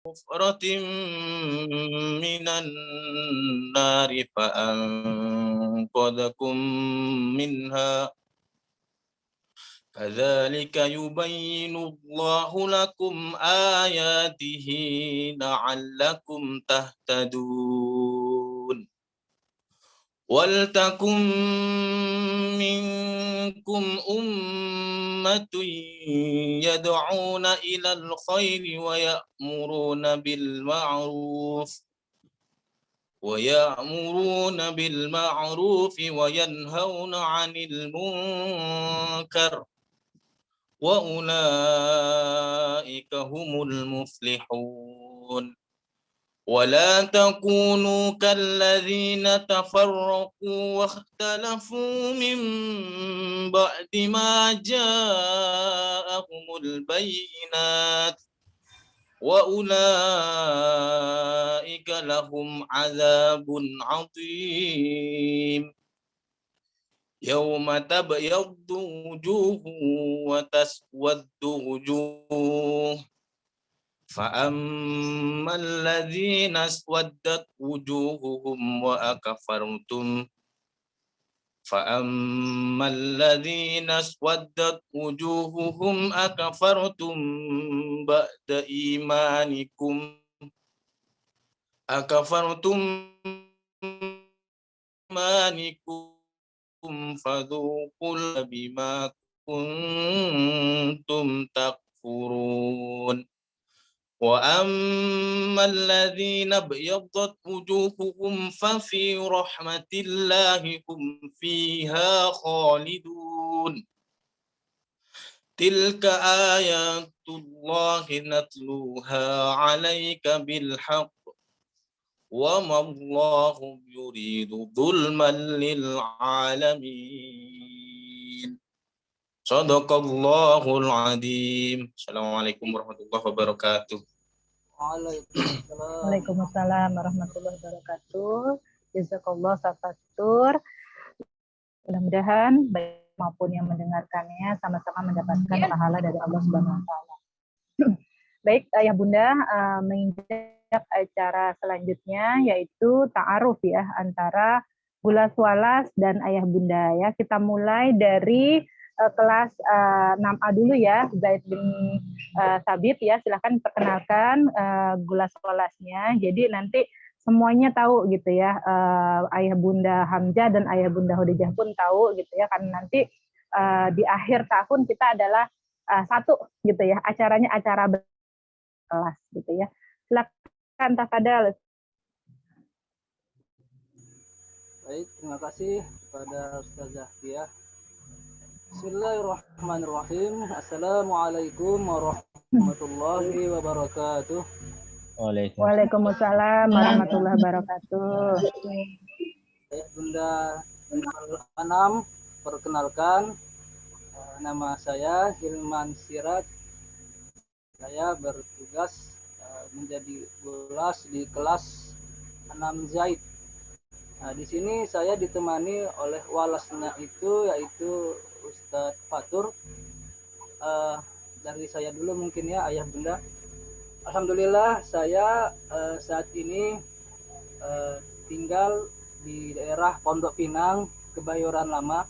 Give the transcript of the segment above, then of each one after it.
حفرة من النار فأنقذكم منها كذلك يبين الله لكم آياته لعلكم تهتدون ولتكن منكم أمة يدعون إلى الخير ويأمرون بالمعروف وينهون عن المنكر وأولئك هم المفلحون ولا تكونوا كالذين تفرقوا واختلفوا من بعد ما جاءهم البينات وأولئك لهم عذاب عظيم يوم تبيض وجوه وتسود وجوه فأما الذين اسودت وجوههم أكفرتم بعد إيمانكم فذوقوا بما كنتم تكفرون وأما الذين ابيضت وجوههم ففي رحمة الله هم فيها خالدون تلك آيات الله نتلوها عليك بالحق وما الله يريد ظلما للعالمين صدق الله العظيم. Assalamualaikum warahmatullahi wabarakatuh. Waalaikumsalam warahmatullahi wabarakatuh. Jazakallah safatur. Mudah-mudahan baik maupun yang mendengarkannya sama-sama mendapatkan pahala dari Allah Subhanahu wa taala. Baik, Ayah Bunda, menginjak acara selanjutnya yaitu ta'aruf ya antara Bulas Walas dan Ayah Bunda ya. Kita mulai dari kelas 6A dulu ya, Zaid bin Sabit ya. Silahkan perkenalkan Bulas Walasnya. Jadi nanti semuanya tahu gitu ya. Ayah Bunda Hamzah dan Ayah Bunda Khadijah pun tahu gitu ya. Karena nanti di akhir tahun kita adalah satu gitu ya. Acaranya acara kelas gitu ya. Silakan tafadhal. Baik, terima kasih kepada Ustazah Tia. Bismillahirrahmanirrahim. Assalamualaikum warahmatullahi wabarakatuh. Waalaikumsalam warahmatullahi wabarakatuh. Ayah Bunda Anam, perkenalkan nama saya Hilman Sirat. Saya bertugas menjadi bulas di kelas 6 Zaid. Nah, di sini saya ditemani oleh walasnya yaitu Ustadz Fatur. Dari saya dulu mungkin ya Ayah Bunda. Alhamdulillah saya saat ini tinggal di daerah Pondok Pinang, Kebayoran Lama.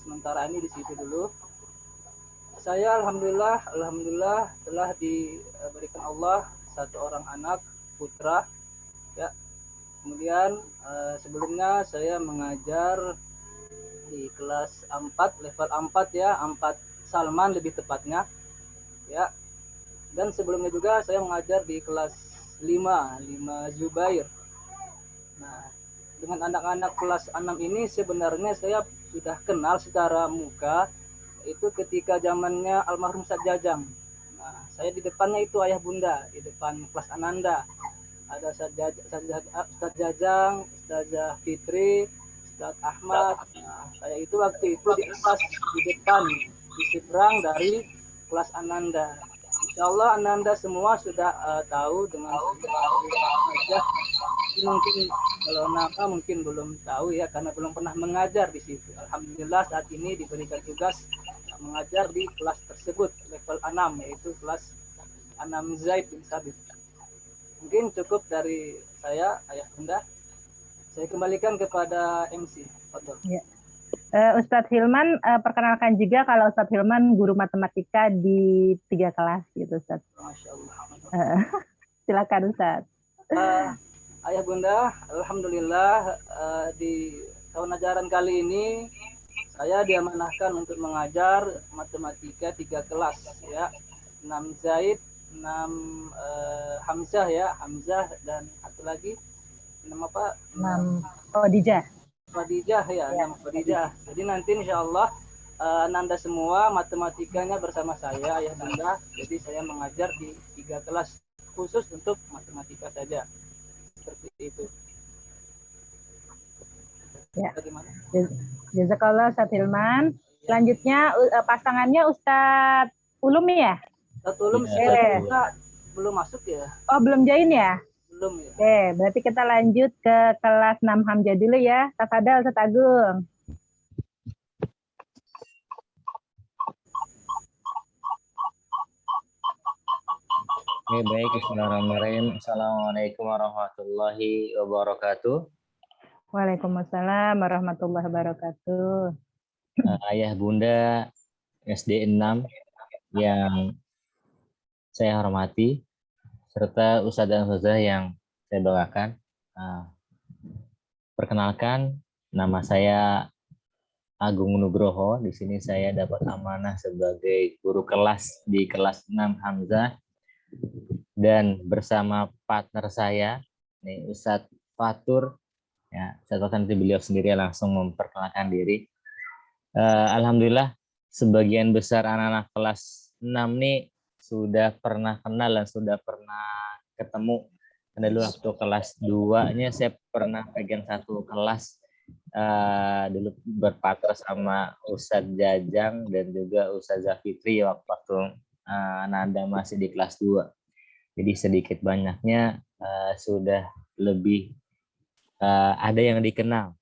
Sementara ini di situ dulu. Saya alhamdulillah telah diberikan Allah satu orang anak putra ya. Kemudian sebelumnya saya mengajar di kelas 4 level 4 ya, 4 Salman lebih tepatnya ya. Dan sebelumnya juga saya mengajar di kelas 5 Zubair. Nah, dengan anak-anak kelas 6 ini sebenarnya saya sudah kenal secara muka itu ketika zamannya almarhum Ustaz Jajang. Nah, saya di depannya itu Ayah Bunda, di depan kelas Ananda. Ada Ustaz Jajang, Ustazah Fitri, Ustaz Ahmad. Nah, saya itu waktu itu di atas, di depan, di seberang dari kelas Ananda. Insya Allah Ananda semua sudah tahu dengan saja. Mungkin kalau nama mungkin belum tahu ya karena belum pernah mengajar di situ. Alhamdulillah saat ini diberikan tugas mengajar di kelas tersebut level 6 yaitu kelas 6 Zaid bin Sabit. Mungkin cukup dari saya, Ayah Bunda. Saya kembalikan kepada MC. Betul. Ya. Ustadz Hilman, perkenalkan juga kalau Ustadz Hilman guru matematika di 3 kelas gitu, Ustadz. Masya Allah. Silakan Ustadz. Ayah Bunda, alhamdulillah di tahun ajaran kali ini saya diamanahkan untuk mengajar matematika 3 kelas ya. 6 Zaid, 6 Hamzah ya, Hamzah dan satu lagi nama apa? 6 Khadijah. Khadijah ya, 6 Khadijah. Jadi nanti insya Allah Nanda semua matematikanya bersama saya Ayah Bunda. Jadi saya mengajar di 3 kelas khusus untuk matematika saja. Seperti itu. Ya. Bagaimana? Jazakallah Ustadz Hilman. Selanjutnya pasangannya Ustadz Ulum ya? Ustadz Ulum Ya. belum masuk ya? Oh, belum join ya? Belum ya. Oke, berarti kita lanjut ke kelas 6 Hamzah dulu ya. Tafadhal Ustadz Agung. Oke, baik. Bismillahirrahmanirrahim. Assalamualaikum warahmatullahi wabarakatuh. Waalaikumsalam warahmatullahi wabarakatuh. Ayah Bunda SD 6 yang saya hormati, serta Ustadz dan Ustazah yang saya doakan. Perkenalkan, nama saya Agung Nugroho. Di sini saya dapat amanah sebagai guru kelas di kelas 6 Hamzah. Dan bersama partner saya, nih Ustadz Fatur, ya, Ustadz Fatur nanti beliau sendiri langsung memperkenalkan diri. Alhamdulillah, sebagian besar anak-anak kelas 6 nih sudah pernah kenal dan sudah pernah ketemu. Karena dulu waktu kelas 2-nya saya pernah pegang satu kelas, dulu berpartner sama Ustadz Jajang dan juga Ustazah Fitri waktu Nanda masih di kelas 2. Jadi sedikit banyaknya sudah lebih ada yang dikenal.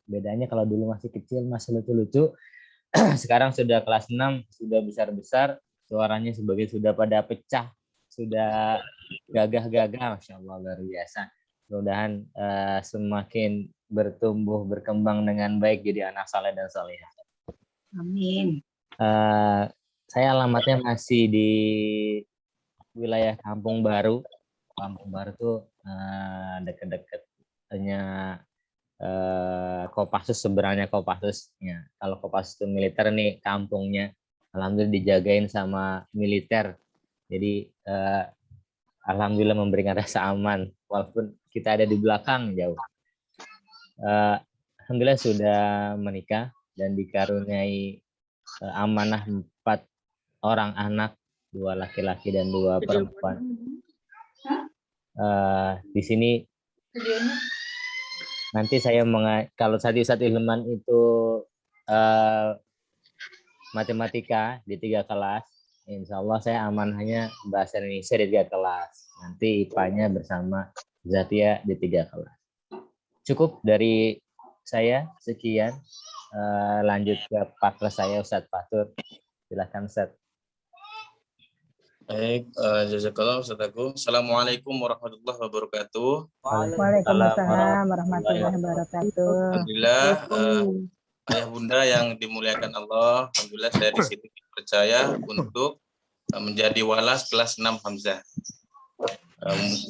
Bedanya kalau dulu masih kecil, masih lucu-lucu, sekarang sudah kelas 6, sudah besar-besar, suaranya sebagai sudah pada pecah, sudah gagah-gagah, Masya Allah, luar biasa. Mudah-mudahan semakin bertumbuh, berkembang dengan baik jadi anak saleh dan salihah. Amin. Saya alamatnya masih di wilayah Kampung Baru. Kampung Baru tuh dekat-dekatnya Kopassus, seberangnya Kopassus. Ya, kalau Kopassus itu militer nih kampungnya, alhamdulillah dijagain sama militer. Jadi alhamdulillah memberikan rasa aman walaupun kita ada di belakang jauh. Alhamdulillah sudah menikah dan dikaruniai amanah 4 orang anak, 2 laki-laki dan 2 perempuan. Di sini nanti saya kalau tadi Ustadz Hilman itu matematika di 3 kelas, insya Allah saya amanahnya bahasa Indonesia di 3 kelas. Nanti IPA-nya bersama Zatia di 3 kelas. Cukup dari saya, sekian. Lanjut ke partner saya Ustadz Fatur. Silakan Ustadz. Baik, jazakallah Ustaz Agung. Assalamualaikum warahmatullahi wabarakatuh. Waalaikumsalam warahmatullahi wabarakatuh. Alhamdulillah, Ayah Bunda yang dimuliakan Allah, alhamdulillah saya di sini dipercaya untuk menjadi walas kelas 6 Hamzah.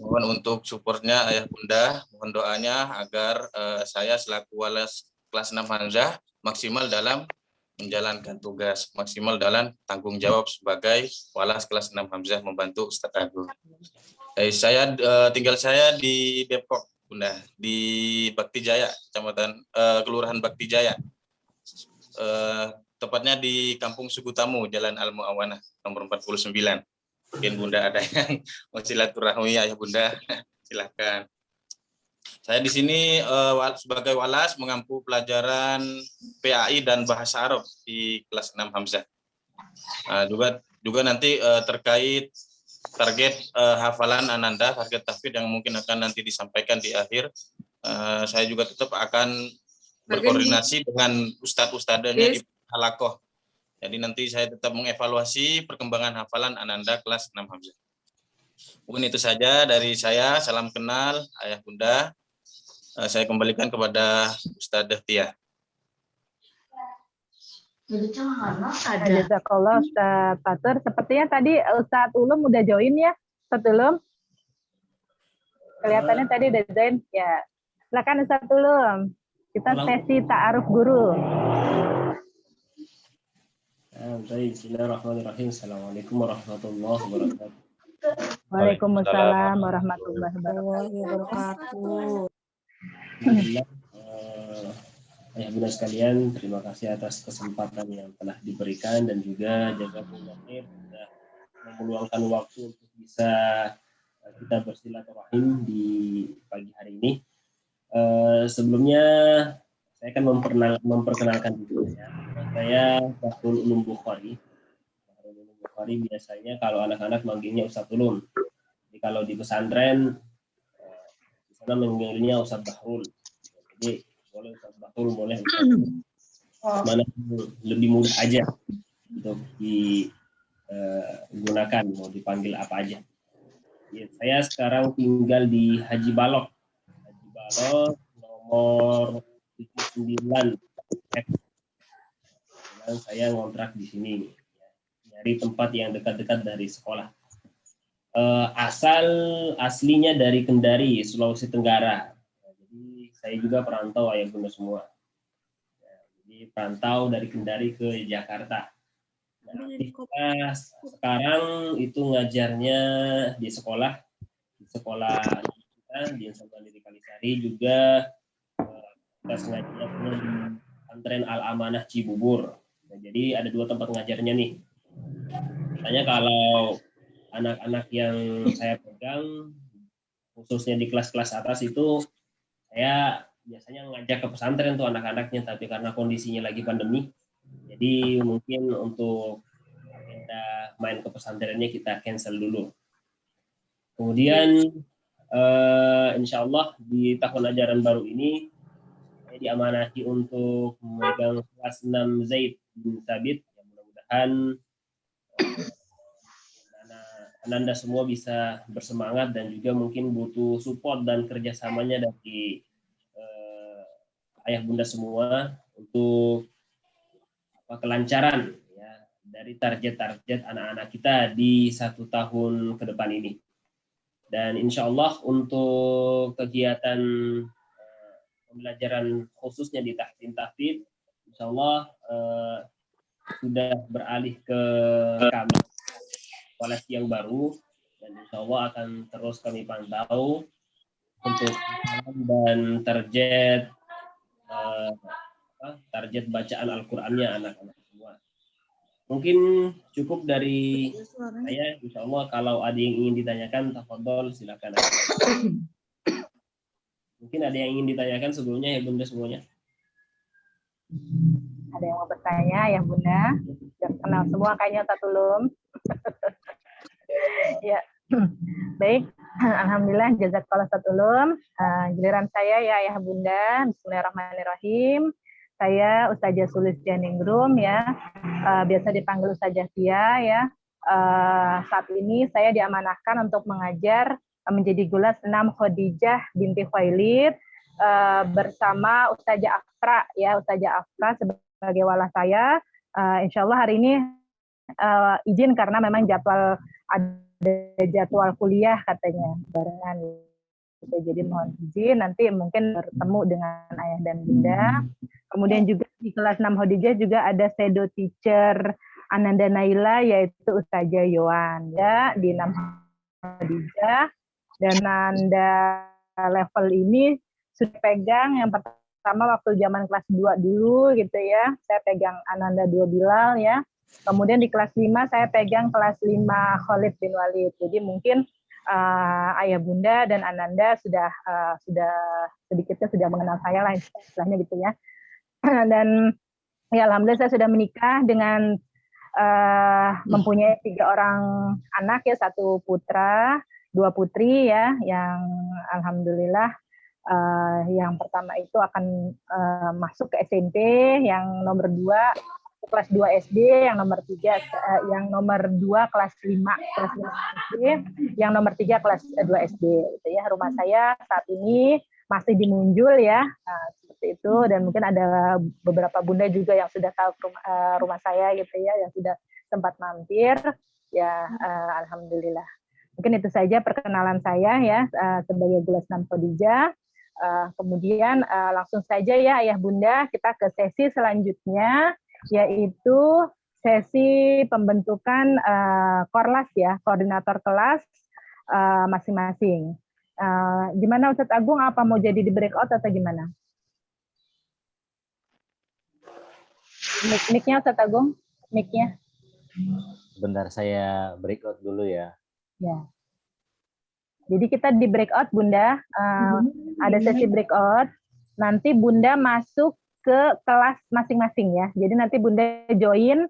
Mohon untuk supportnya Ayah Bunda, mohon doanya agar saya selaku walas kelas 6 Hamzah maksimal dalam menjalankan tugas, maksimal dalam tanggung jawab sebagai walas kelas 6 Hamzah membantu Ustadz Agung. Saya tinggal saya di Depok, Bunda, di Bakti Jaya, Kecamatan Kelurahan Bakti Jaya. Tepatnya di Kampung Sukutamu, Jalan Al Muawanah nomor 49. Mungkin Bunda ada yang mau silaturahmi Ayah Bunda, silakan. Saya di sini sebagai walas mengampu pelajaran PAI dan bahasa Arab di kelas 6 Hamzah. Juga nanti terkait target hafalan Ananda, target tahfidz yang mungkin akan nanti disampaikan di akhir. Saya juga tetap akan berkoordinasi dengan ustadz-ustadzanya di halakoh. Jadi nanti saya tetap mengevaluasi perkembangan hafalan Ananda kelas 6 Hamzah. Mungkin itu saja dari saya. Salam kenal Ayah Bunda. Saya kembalikan kepada Ustadzah Tia. Jazakallah Ustaz Fatur. Sepertinya tadi Ustaz Ulum udah join ya, Ustaz Ulum. Kelihatannya tadi udah join ya. Silakan Ustaz Ulum. Kita sesi ta'aruf guru. Baik, bismillahirrahmanirrahim. Assalamualaikum warahmatullahi wabarakatuh. Waalaikumsalam warahmatullahi wabarakatuh. Alhamdulillah, Ayah Bunda sekalian, terima kasih atas kesempatan yang telah diberikan dan juga jazakumullah khair sudah meluangkan waktu untuk bisa kita bersilaturahim di pagi hari ini. Sebelumnya saya akan memperkenalkan diri saya. Saya Bahrul Ulum Bukhari. Bahrul Ulum Bukhari biasanya kalau anak-anak manggilnya Ustadz Ulum. Jadi kalau di pesantren di sana manggilnya Ustadz Bahrul. Jadi boleh Ustadz Bahrul, boleh Ustadz mana lebih mudah aja untuk digunakan, mau dipanggil apa aja. Ya, saya sekarang tinggal di Haji Balok. Haji Balok nomor 79. Saya ngontrak di sini, nyari tempat yang dekat-dekat dari sekolah. Aslinya dari Kendari, Sulawesi Tenggara. Jadi saya juga perantau Ayah Bunda semua. Jadi perantau dari Kendari ke Jakarta. Nah, sekarang itu ngajarnya di sekolah kita di Institut Mandiri Kalisari, juga kita sengaja di pesantren Al-Amanah Cibubur. Nah, jadi ada 2 tempat ngajarnya nih. Misalnya kalau anak-anak yang saya pegang, khususnya di kelas-kelas atas itu, saya biasanya ngajak ke pesantren tuh anak-anaknya, tapi karena kondisinya lagi pandemi, jadi mungkin untuk agenda main ke pesantrennya kita cancel dulu. Kemudian insya Allah di tahun ajaran baru ini saya diamanati untuk memegang kelas 6 Zaid bin Thabit. Yang mudah-mudahan Anda semua bisa bersemangat dan juga mungkin butuh support dan kerjasamanya dari Ayah Bunda semua untuk kelancaran ya, dari target-target anak-anak kita di 1 tahun ke depan ini. Dan insya Allah untuk kegiatan pembelajaran khususnya di tahfidz, insya Allah sudah beralih ke kami sekolah yang baru, dan insya Allah akan terus kami pantau untuk dan target bacaan Al-Qur'annya anak-anak semua. Mungkin cukup dari saya, insya Allah. Kalau ada yang ingin ditanyakan, tafadhol silakan. Mungkin ada yang ingin ditanyakan sebelumnya ya Bunda semuanya. Ada yang mau bertanya ya Bunda? Sudah kenal semua kayaknya Tatulum. Ya, baik. Alhamdulillah, jazakallah Tatulum. Giliran saya ya Ayah Bunda. Bismillahirrahmanirrahim. Saya Ustazah Sulistianingrum ya. Biasa dipanggil Ustazah Tia ya. Saat ini saya diamanahkan untuk mengajar menjadi Gulas 6 Khadijah binti Khuwailid bersama Ustazah Afra ya, Ustazah Afra sebagai wala saya. Insya Allah hari ini izin karena memang ada jadwal kuliah katanya barengan. Jadi mohon izin, nanti mungkin bertemu dengan Ayah dan Bunda. Kemudian juga di kelas 6 Khadijah juga ada shadow teacher Ananda Naila, yaitu Ustazah Yohan ya, di 6 Khadijah. Dan Anda level ini sudah pegang yang pertama waktu zaman kelas 2 dulu gitu ya. Saya pegang Ananda 2 Bilal ya. Kemudian di kelas 5 saya pegang kelas 5 Khalid bin Walid. Jadi mungkin Ayah Bunda dan Ananda sudah sedikitnya sudah mengenal saya lah istilahnya gitu ya. Dan ya alhamdulillah saya sudah menikah dengan mempunyai 3 orang anak ya, 1 putra, 2 putri ya, yang alhamdulillah yang pertama itu akan masuk ke SMP, yang nomor 2 kelas 2 SD, yang nomor 3 yang nomor 2 kelas 5 SD, yang nomor 3 kelas 2 SD gitu ya. Rumah saya saat ini masih di Munjul ya. Nah, seperti itu, dan mungkin ada beberapa bunda juga yang sudah tahu rumah saya gitu ya, yang sudah sempat mampir ya. Alhamdulillah. Mungkin itu saja perkenalan saya ya sebagai Gulas 6 Khadijah. Kemudian langsung saja ya Ayah Bunda, kita ke sesi selanjutnya, yaitu sesi pembentukan korlas ya, koordinator kelas masing-masing. Gimana Ustadz Agung, apa mau jadi di breakout atau gimana? Mic-nya Ustadz Agung, mic-nya. Bentar saya breakout dulu ya. Ya. Jadi kita di breakout Bunda, ada sesi breakout. Nanti Bunda masuk ke kelas masing-masing ya. Jadi nanti Bunda join.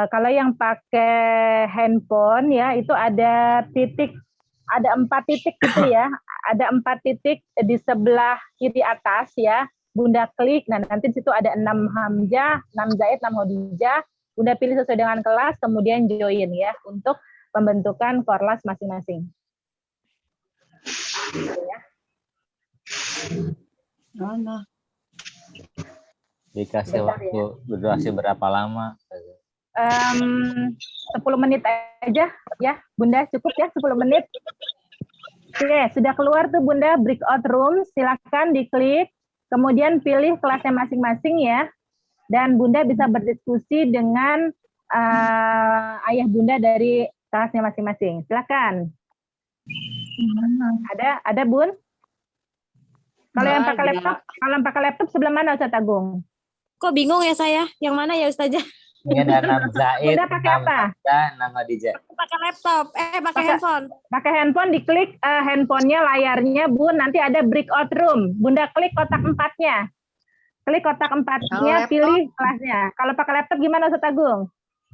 Kalau yang pakai handphone ya, itu ada titik, ada 4 titik gitu ya. Ada 4 titik di sebelah kiri atas ya. Bunda klik. Nah nanti di situ ada 6 Hamzah, 6 Zaid, 6 Khadijah. Bunda pilih sesuai dengan kelas, kemudian join ya untuk pembentukan korlas masing-masing. Ya. Dikasih Bentar, waktu berdurasi berapa lama? 10 menit aja ya, Bunda, cukup ya 10 menit. Oke, sudah keluar tuh Bunda breakout room, silakan diklik, kemudian pilih kelasnya masing-masing ya, dan Bunda bisa berdiskusi dengan ayah Bunda dari kelasnya masing-masing. Silakan. Ada Bun? Kalau yang pakai laptop sebelah mana Ustaz Agung? Kok bingung ya saya? Yang mana ya Ustazah? Ini ada 6 Zaid, Bunda pakai 6 apa? Hamzah, 6 Khadijah. Pakai laptop, pakai handphone. Pakai handphone, diklik handphonenya, layarnya Bun, nanti ada breakout room. Bunda klik kotak 4-nya. Klik kotak 4-nya, pilih kelasnya. Kalau pakai laptop gimana Ustaz Agung?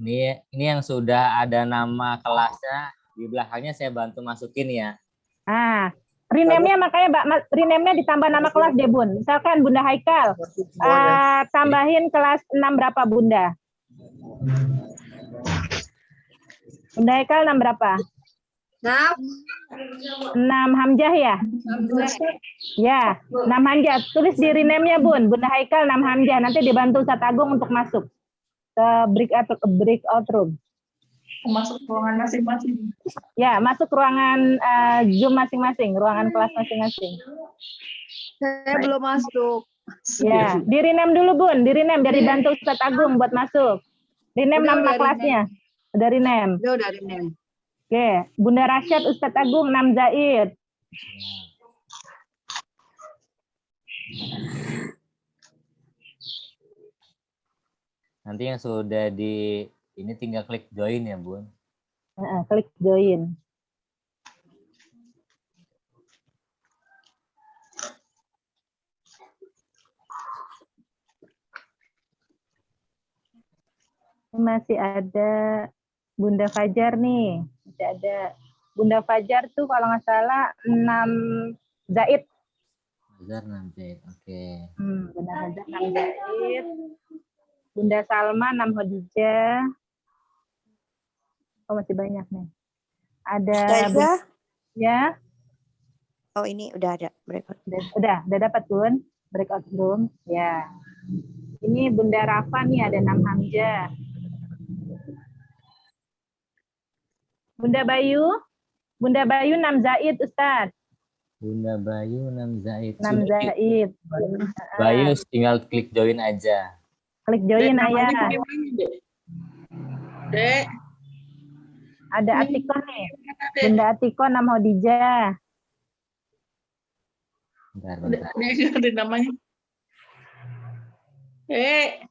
Ini yang sudah ada nama kelasnya, di belakangnya saya bantu masukin ya. Rename-nya makanya Mbak, rename-nya ditambah nama kelas deh Bun. Misalkan Bunda Haikal, tambahin kelas 6 berapa Bunda? Bunda Haikal 6 berapa? 6 Hamzah ya? Ya, 6 Hamzah. Tulis di rename-nya Bun, Bunda Haikal 6 Hamzah. Nanti dibantu Ustaz Agung untuk masuk ke breakout room. Masuk ruangan masing-masing. Ya, masuk ruangan Zoom masing-masing, ruangan kelas masing-masing. Saya belum masuk. Ya, di rename dulu Bun, di rename dari bantu Ustaz Agung buat masuk. Rename nama kelasnya. Udah rename. Udah rename. Oke, Bunda Rasyad Ustaz Agung 6 Zaid. Nanti yang sudah di ini tinggal klik join ya Bun. Klik join. Masih ada Bunda Fajar nih. Masih ada Bunda Fajar tuh kalau nggak salah 6 Zaid. Fajar 6 Zaid, oke. Bunda Fajar 6 Zaid. Bunda Salma 6 Khadijah. Oh, masih banyak nih. Ada ya. Oh, ini udah ada breakout. Udah dapat Bun breakout room. Ya. Ini Bunda Rafa nih ada 6 Hamzah. Bunda Bayu 6 Zaid Ustaz. Bunda Bayu 6 Zaid. 6 Zaid. Bayu tinggal klik join aja. Klik join ayah. Dek. Ada Atiko nih. Bunda Atiko 6 Khadijah. Bentar. Ini ada namanya. Dek.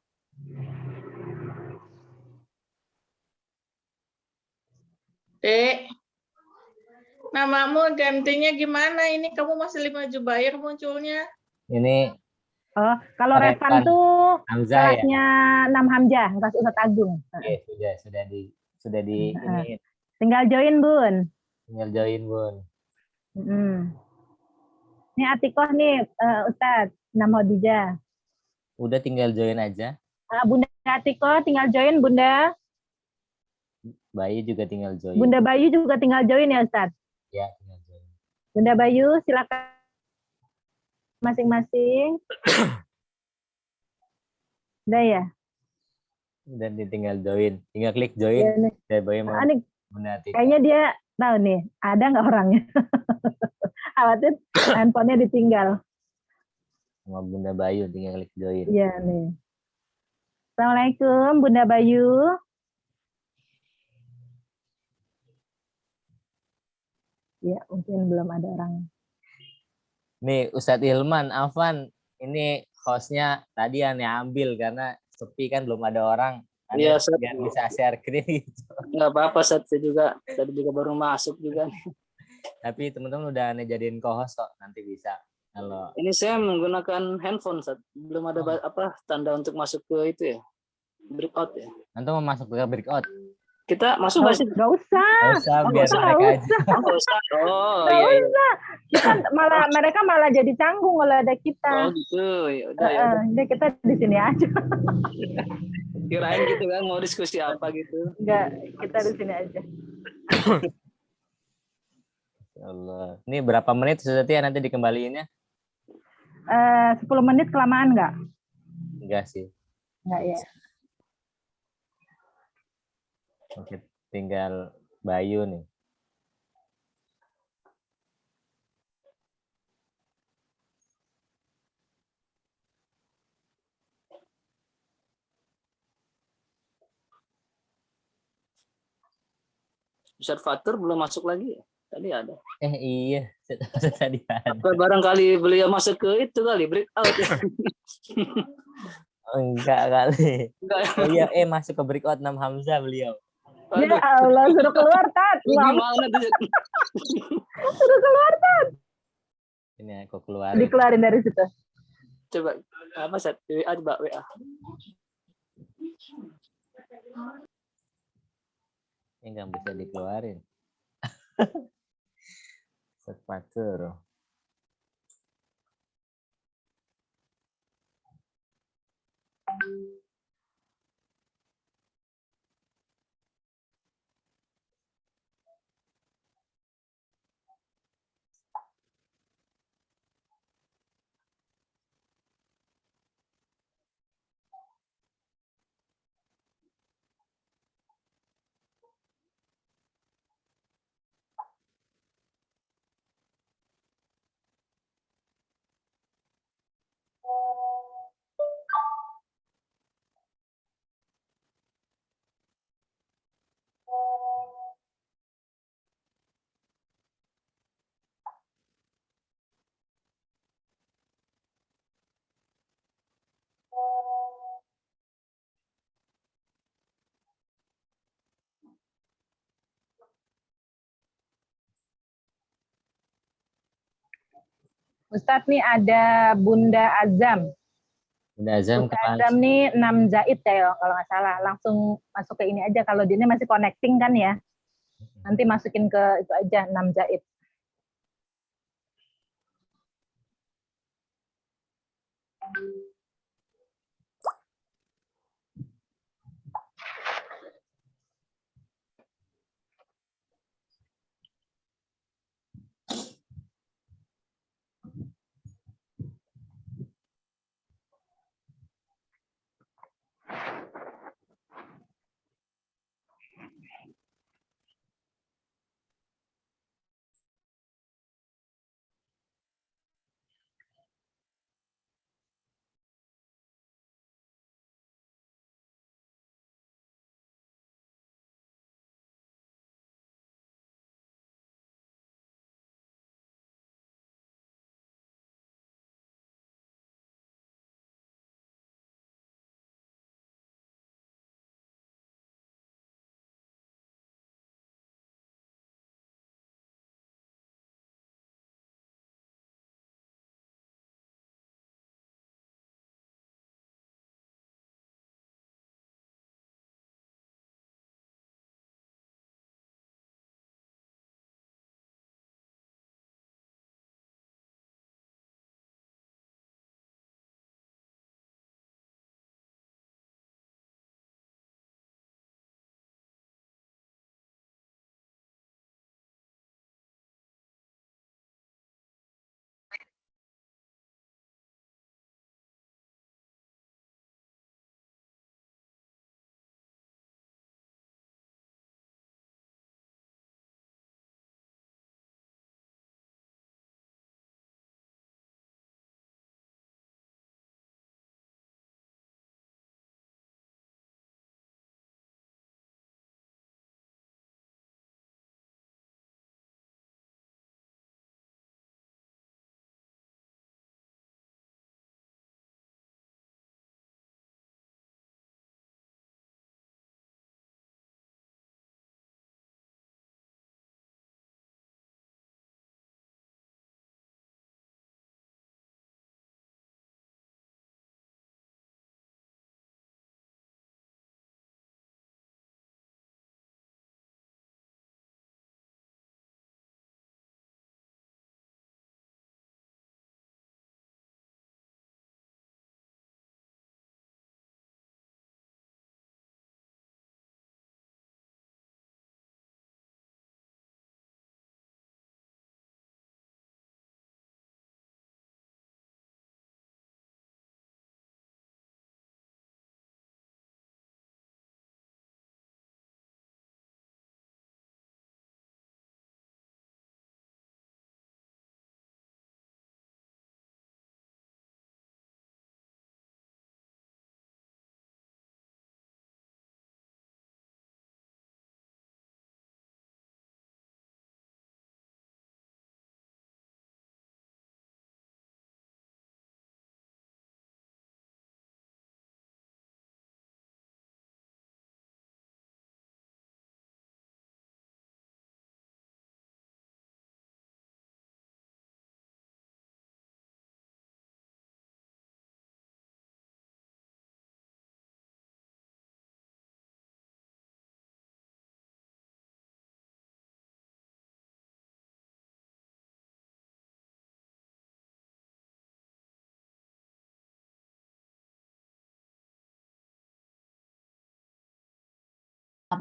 Namamu gantinya gimana? Ini kamu masih 5 Jubair munculnya. Ini Kalau Revan tuh Hamzah kelasnya 6 Hamzah, kelas Ustaz Agung. Oke, sudah di ini. Tinggal join Bun. Tinggal join Bun. Ini Atikoh nih Ustaz 6 Khadijah. Udah tinggal join aja. Bunda Kak Tiko tinggal join, Bunda. Bayu juga tinggal join. Bunda Bayu juga tinggal join ya, Ustadz. Ya, tinggal join. Bunda Bayu, silakan masing-masing. Udah ya? Dan tinggal join. Tinggal klik join. Ya, nih. Dan Bayu mau Nih, Bunda Tika. kayaknya dia tahu nih, ada nggak orangnya? Khawatir handphonenya ditinggal. Sama Bunda Bayu tinggal klik join. Iya nih. Assalamualaikum, Bunda Bayu. Ya, mungkin belum ada orang. Nih Ustadz Ilman, Afan, ini hostnya tadi aneh ambil karena sepi kan belum ada orang. Aneh Iya, Ustadz. biar bisa share screen gitu. Nggak apa-apa, Sat. Saya juga tadi juga baru masuk juga. Tapi teman-teman udah aneh jadiin co-host kok, nanti bisa. Kalau Ini saya menggunakan handphone, Sat. Belum ada tanda untuk masuk ke itu ya. Breakout ya. nanti mau masuk ke breakout, Kita masuk nggak sih? Nggak usah. nggak usah biar usah, mereka nggak aja. Nggak usah. Oh, Nggak iya, iya. usah. Kita mereka malah jadi canggung kalau ada Oh, kita. gitu. Ya udah, ya udah. Jadi kita di sini aja. Kirain gitu kan mau diskusi apa gitu. Enggak, kita di sini aja. Ya Allah. Ini berapa menit Setia nanti dikembaliinnya? 10 menit kelamaan nggak? Enggak sih. Nggak ya. Oke, tinggal Bayu nih. Ustadz Fatur belum masuk lagi ya? Tadi ada. Iya, tadi ada. Apa barangkali beliau masuk ke itu kali, breakout ya? Enggak kali. Enggak ya? Oh iya, masuk ke breakout 6 Hamzah beliau. Ya Aduh, Allah, suruh keluar, Tat. ini gimana tuh? Suruh keluar, Tat. Ini aku keluar. Dikeluarin dari situ. Coba apa Sat? WA coba WA. Ini nggak bisa dikeluarin. Sepatu. Ustadz nih ada Bunda Azam. Bunda Azam Bunda Azam nih 6 Zaid ya kalau nggak salah. Langsung masuk ke ini aja. Kalau dia ini masih connecting kan ya. Nanti masukin ke itu aja 6 Zaid.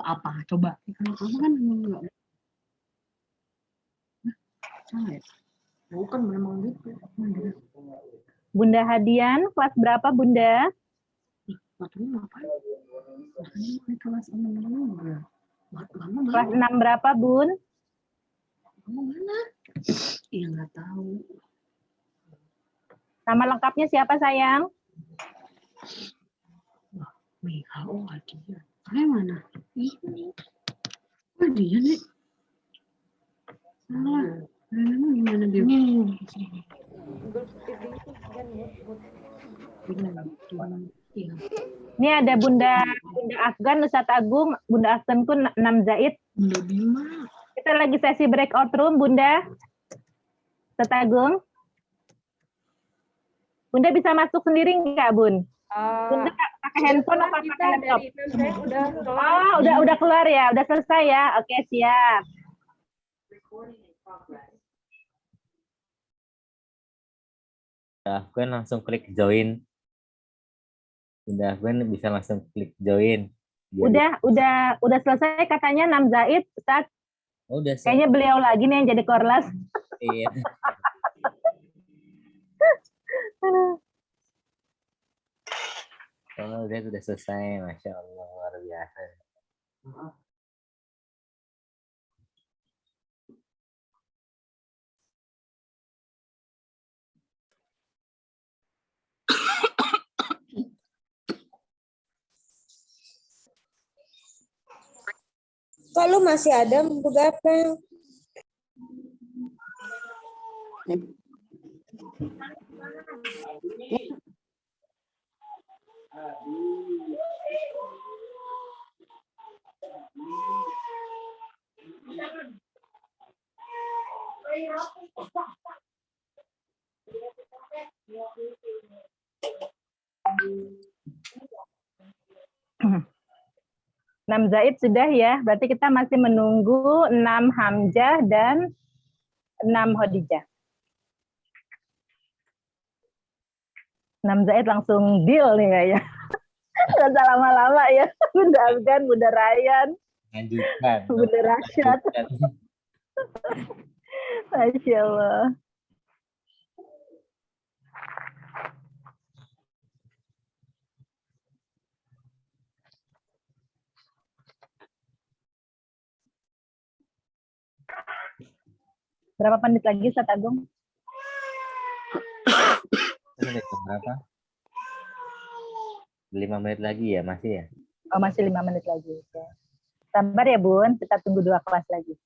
apa coba kalau kamu kan memang nggak salah ya bukan memang gitu. Bunda Hadian, kelas berapa Bunda? Waktunya ngapain makanya mau di kelas 6 juga kamu Kelas mana 6 berapa Bun? kamu mana iya nggak tahu Nama lengkapnya siapa sayang? WHO Hadian saya mana ini oh dia nih salah Renanya gimana dia iya Ini ada Bunda Afgan, Ustadz Agung, Bunda Afganku 6 Zaid. Bunda Bima Kita lagi sesi breakout room, Bunda. Ustadz Agung. Bunda bisa masuk sendiri nggak, Bun? Bunda pakai handphone apa pakai laptop? Oh, udah keluar ya, udah selesai ya. Oke, siap. Afgan langsung klik join. Udah Afgan bisa langsung klik join. Udah selesai katanya 6 Zaid, Ustadz. Oh, udah Kayaknya beliau lagi nih yang jadi korlas. Iya. Oh, udah selesai, Masya Allah, luar biasa. Kok lu masih ada beberapa? Enam Zaid sudah ya, berarti kita masih menunggu 6 Hamzah dan 6 Khadijah. 6 Zaid langsung deal nih kayaknya. Nggak usah lama-lama ya. Bunda Afgan, Bunda Ryan, Lanjutkan. Bunda Rasyad. Masya Allah. Berapa menit lagi, Ustaz Agung? Menit berapa? 5 menit lagi ya, masih ya? Oh, masih 5 menit lagi. Oke. Sabar ya, Bun. Kita tunggu 2 kelas lagi.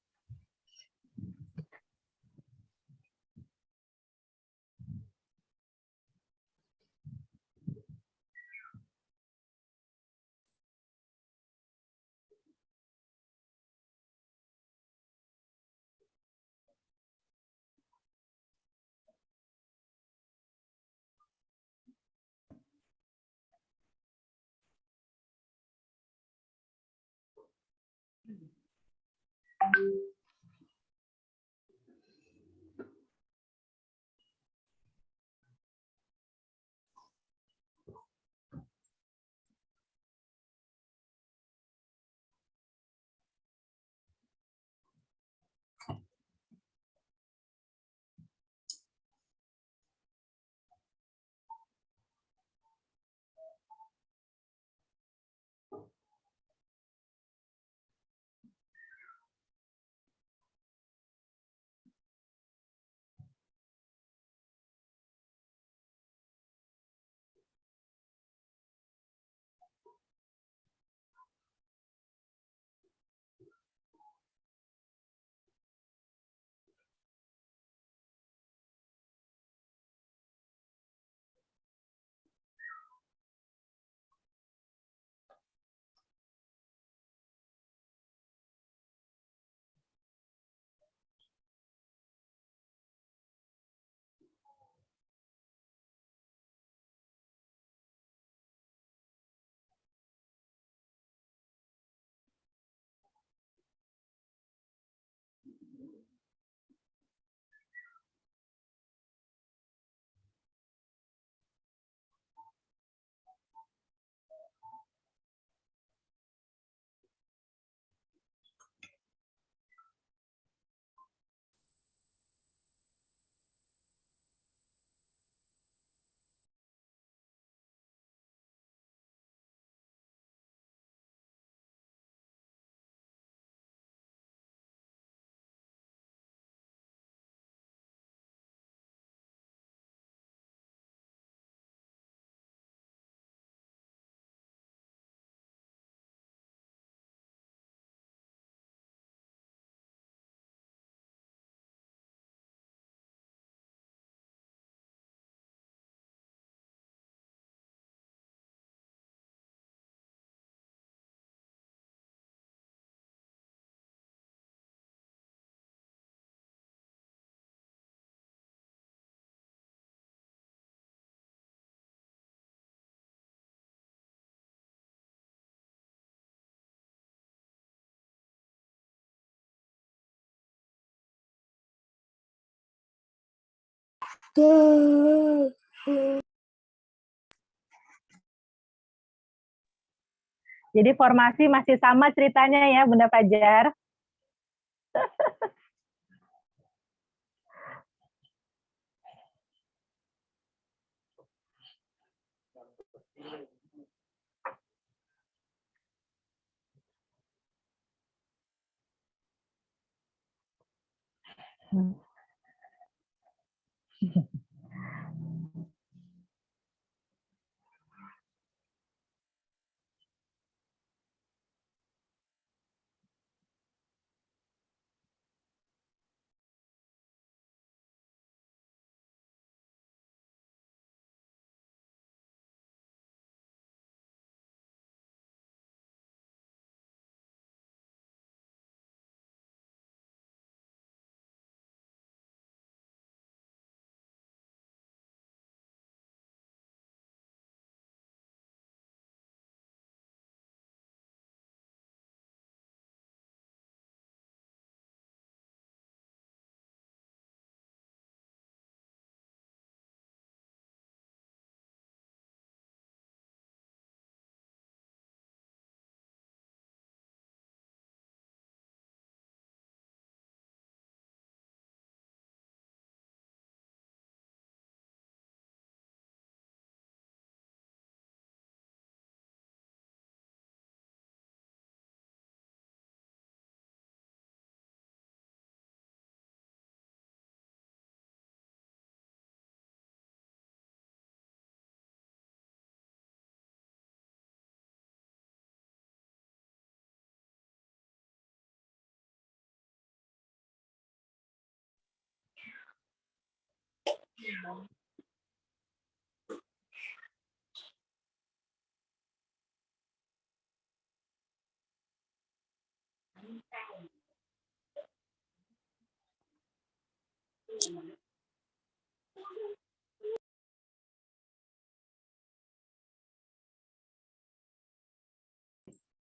Jadi formasi masih sama ceritanya ya Bunda Fajar.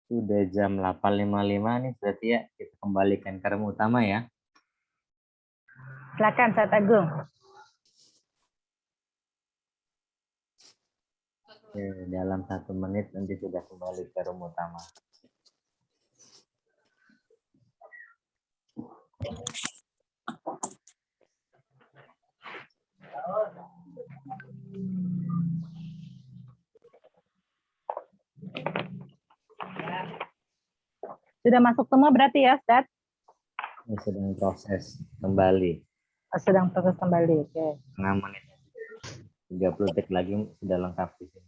Sudah jam 8.55 nih berarti ya. Kita kembalikan ke room utama ya. Silakan Ustaz Agung. Oke, dalam 1 menit nanti sudah kembali ke room utama. Sudah masuk semua berarti ya Ustaz? Ini sedang proses kembali. Oh, sedang proses kembali. Oke. 5 menit. 30 detik lagi sudah lengkap di sini.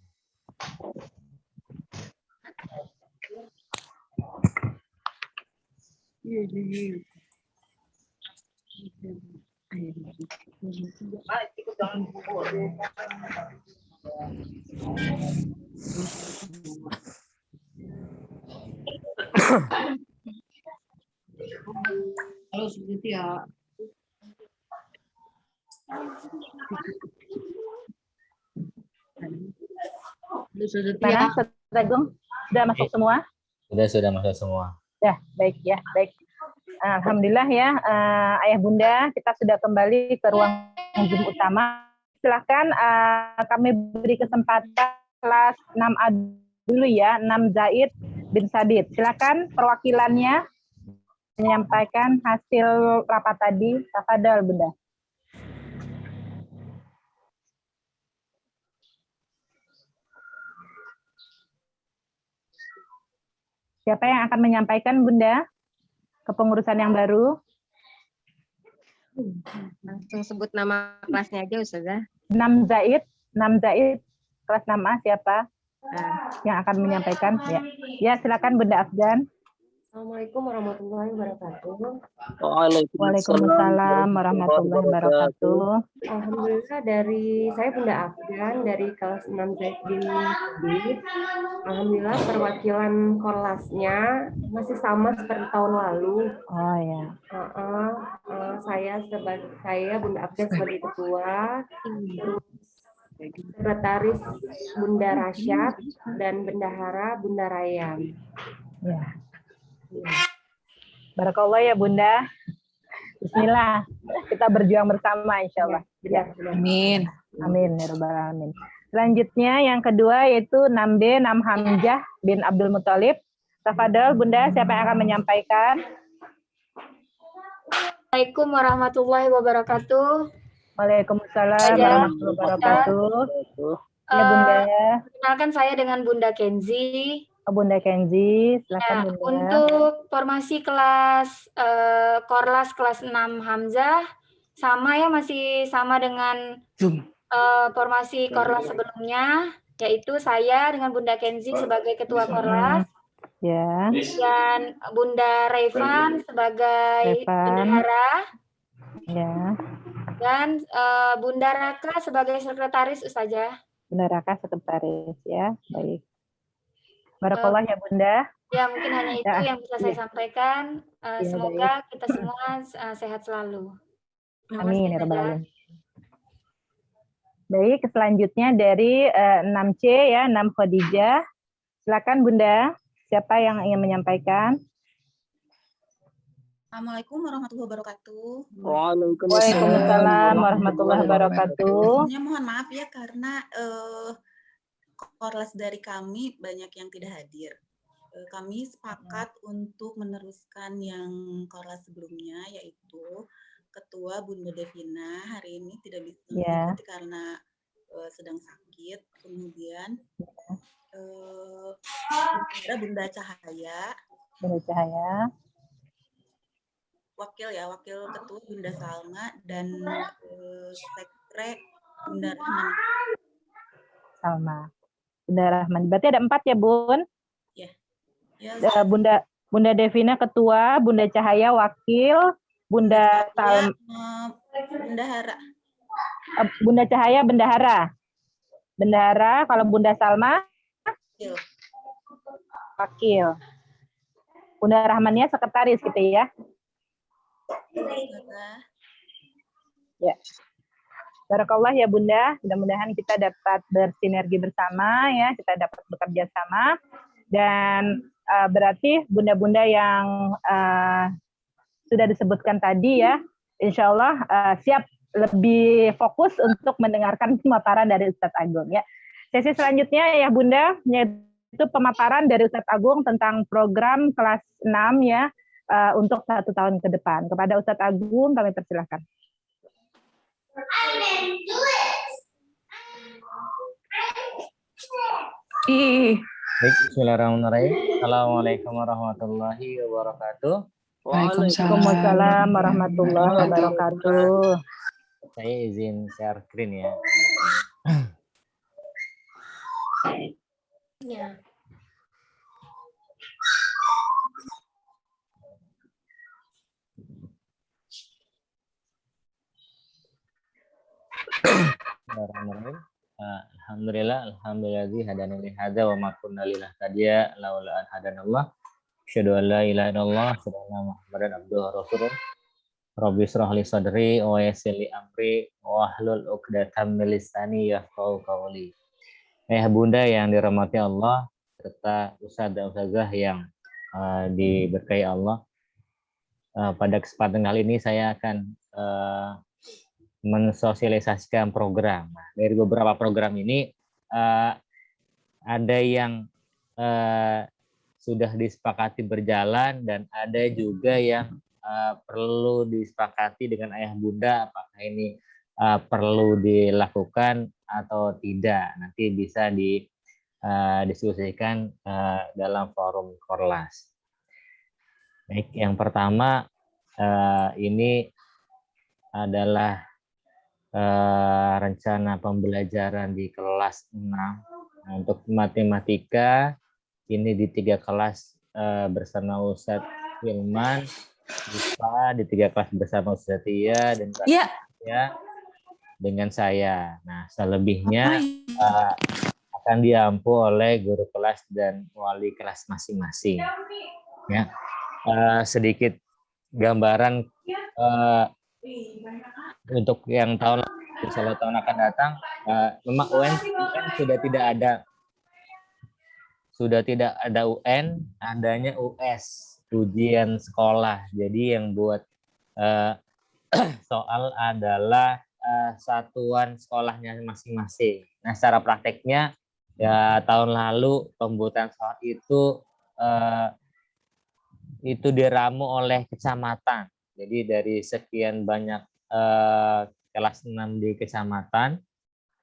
Halo, seperti ya. Mana Ustaz Agung? Sudah masuk semua? Sudah masuk semua. Ya, baik ya, baik. Alhamdulillah ya, Ayah Bunda, kita sudah kembali ke ruang Zoom utama. Silakan kami beri kesempatan kelas 6A dulu ya, 6 Zaid bin Sadid. Silakan perwakilannya menyampaikan hasil rapat tadi. Tafadhol Bunda. Siapa yang akan menyampaikan Bunda? Kepengurusan yang baru. Langsung sebut nama kelasnya aja Ustazah. 6 Zaid, kelas 6A siapa yang akan menyampaikan? Ya, silakan Bunda Afgan. Assalamualaikum warahmatullahi wabarakatuh. Waalaikumsalam warahmatullahi wabarakatuh. Alhamdulillah dari saya Bunda Afgan dari kelas 6 Zaid bin Sadid. Alhamdulillah perwakilan kelasnya masih sama seperti tahun lalu. Oh ya. Saya Bunda Afgan sebagai ketua, sekretaris Bunda Rasyad dan bendahara Bunda Rayyan. Ya. Barakallah ya Bunda. Bismillah, kita berjuang bersama insya Allah. Ya. Amin. Amin ya rabbal alamin. Selanjutnya yang kedua yaitu 6B, 6 Hamzah bin Abdul Muthalib. Tafadhol Bunda, siapa yang akan menyampaikan? Assalamualaikum warahmatullahi wabarakatuh. Waalaikumsalam Saya, warahmatullahi wabarakatuh. Ya Bunda. Kenalkan saya dengan Bunda Kenzi. Bunda Kenzi, silakan Ya, Bunda. untuk formasi kelas Korlas kelas 6 Hamzah sama ya, masih sama dengan formasi Korlas sebelumnya, yaitu saya dengan Bunda Kenzi sebagai ketua Korlas. Ya. Dan Bunda Revan sebagai bendahara. Ya. Dan Bunda Raka sebagai sekretaris Ustazah. Bunda Raka sekretaris ya, baik. Barakallah ya Bunda. Ya mungkin hanya itu yang bisa saya sampaikan. Semoga kita semua sehat selalu. Amin ya rabbal alamin. Baik, selanjutnya dari 6C ya, 6 Khadijah. Silakan Bunda, siapa yang ingin menyampaikan? Assalamualaikum warahmatullahi wabarakatuh. Waalaikumsalam warahmatullahi wabarakatuh. Mohon maaf ya karena Korlas dari kami banyak yang tidak hadir. Kami sepakat untuk meneruskan yang Korlas sebelumnya, yaitu Ketua Bunda Devina hari ini tidak bisa mengikuti karena sedang sakit. Kemudian ada Bunda Cahaya. Bunda Cahaya. Wakil ketua Bunda Salma dan sekre Bunda Rahman. Salma. Bunda Rahman. Berarti ada 4 ya, Bun? Ya. Bunda Devina ketua, Bunda Cahaya wakil, Bunda Salma bendahara. Bunda Cahaya bendahara. Bendahara, kalau Bunda Salma wakil. Bunda Rahmannya sekretaris gitu ya. Ya. Barakallah ya Bunda, mudah-mudahan kita dapat bersinergi bersama ya, kita dapat bekerja sama dan berarti bunda-bunda yang sudah disebutkan tadi ya, insya Allah siap lebih fokus untuk mendengarkan pemaparan dari Ustadz Agung ya. Sesi selanjutnya ya Bunda, yaitu pemaparan dari Ustadz Agung tentang program kelas 6 ya, untuk 1 tahun ke depan. Kepada Ustadz Agung kami persilahkan. Baik, bismillahirrahmanirrahim. Assalamualaikum warahmatullahi wabarakatuh. Waalaikumsalam warahmatullahi wabarakatuh. Saya izin share screen ya. Ya. Alhamdulillah hadana li hadza wa ma kunna linahtadiya laula an hadanallah. Asyhadu an la ilaha illallah wa anna Muhammadan abduhu wa rasuluh. Rabbi israh li sadri wa yassir li amri wa hlul 'uqdatam min lisani yafqahu qawli. Bunda yang dirahmati Allah serta ustaz dan ustazah yang diberkahi Allah. Pada kesempatan kali ini saya akan mensosialisasikan program. Nah, dari beberapa program ini ada yang sudah disepakati berjalan dan ada juga yang perlu disepakati dengan ayah bunda apakah ini perlu dilakukan atau tidak. Nanti bisa didiskusikan dalam forum Korlas. Baik, yang pertama ini adalah rencana pembelajaran di kelas 6. Nah, untuk matematika ini di 3 kelas bersama Ustadz Hilman, IPA di 3 kelas bersama Ustadz Tia dan dengan saya. Nah, selebihnya akan diampu oleh guru kelas dan wali kelas masing-masing. Ya, sedikit gambaran untuk yang tahun akan datang, memang UN sudah tidak ada UN, adanya US, ujian sekolah. Jadi yang buat soal adalah satuan sekolahnya masing-masing. Nah, secara prakteknya ya tahun lalu pembuatan soal itu diramu oleh kecamatan. Jadi dari sekian banyak kelas 6 di kecamatan,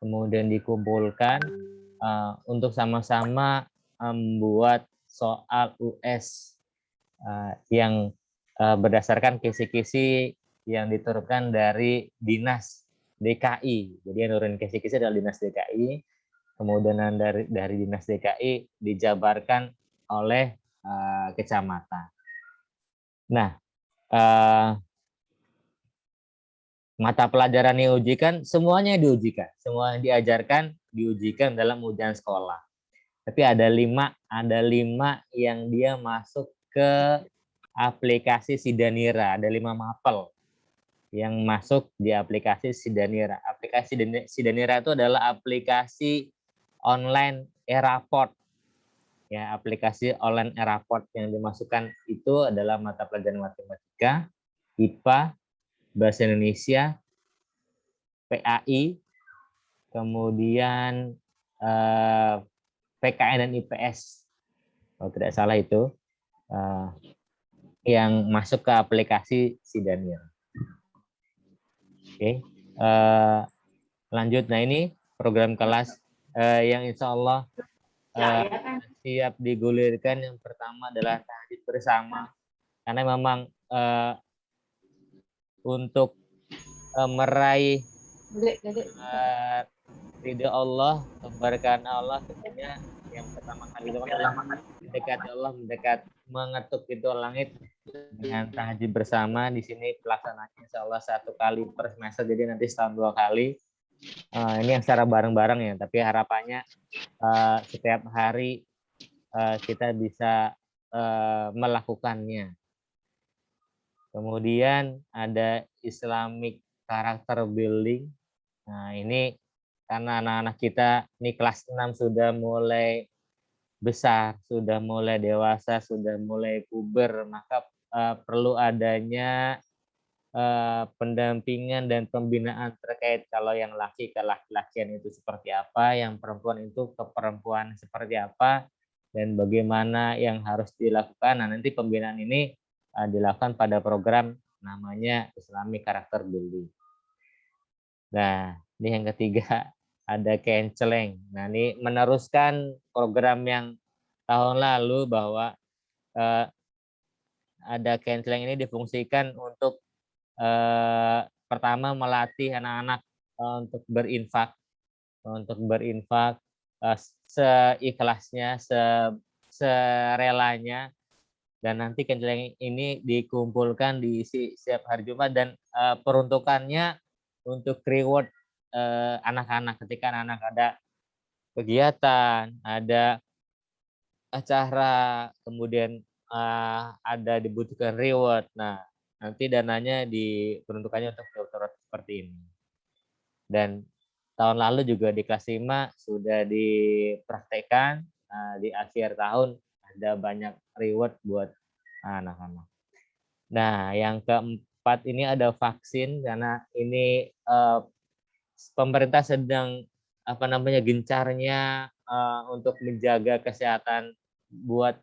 kemudian dikumpulkan untuk sama-sama membuat soal US yang berdasarkan kisi-kisi yang diturunkan dari Dinas DKI. Jadi yang nurunin kisi-kisi adalah Dinas DKI. Kemudian dari Dinas DKI dijabarkan oleh kecamatan. Nah, mata pelajaran yang diujikan, semuanya diujikan. Semua yang diajarkan, diujikan dalam ujian sekolah. Tapi ada lima yang dia masuk ke aplikasi Sidanira. Ada 5 mapel yang masuk di aplikasi Sidanira. Aplikasi Sidanira itu adalah aplikasi online e-raport. Ya, aplikasi online e-raport yang dimasukkan itu adalah mata pelajaran matematika, IPA, Bahasa Indonesia, PAI, kemudian PKN dan IPS, kalau tidak salah itu yang masuk ke aplikasi Sidanir. Oke, lanjut. Nah, ini program kelas yang insya Allah siap digulirkan. Yang pertama adalah tahajud bersama, karena memang untuk meraih ridho Allah, keberkahan Allah, tentunya yang pertama kali adalah mendekati Allah, mengetuk pintu langit dengan tahajud bersama. Di sini pelaksananya insya Allah 1 kali per semester, jadi nanti setahun 2 kali. Ini yang secara bareng-bareng ya, tapi harapannya setiap hari kita bisa melakukannya. Kemudian ada Islamic Character Building. Nah, ini karena anak-anak kita ini kelas 6 sudah mulai besar, sudah mulai dewasa, sudah mulai puber, maka perlu adanya pendampingan dan pembinaan terkait kalau yang laki ke laki-lakian itu seperti apa, yang perempuan itu ke perempuan seperti apa, dan bagaimana yang harus dilakukan. Nah, nanti pembinaan ini dilakukan pada program namanya Islamic Character Building. Nah, ini yang ketiga ada counseling. Nah, ini meneruskan program yang tahun lalu bahwa ada counseling ini difungsikan untuk pertama melatih anak-anak untuk berinfak seikhlasnya, serelanya. Dan nanti counseling ini dikumpulkan diisi setiap hari Jumat, dan peruntukannya untuk reward anak-anak ketika anak-anak ada kegiatan, ada acara, kemudian ada dibutuhkan reward. Nah, nanti dananya diperuntukannya untuk reward seperti ini. Dan tahun lalu juga di kelas 5 sudah dipraktekkan, di akhir tahun ada banyak reward buat anak-anak. Nah, yang keempat ini ada vaksin, karena ini pemerintah sedang gencarnya untuk menjaga kesehatan buat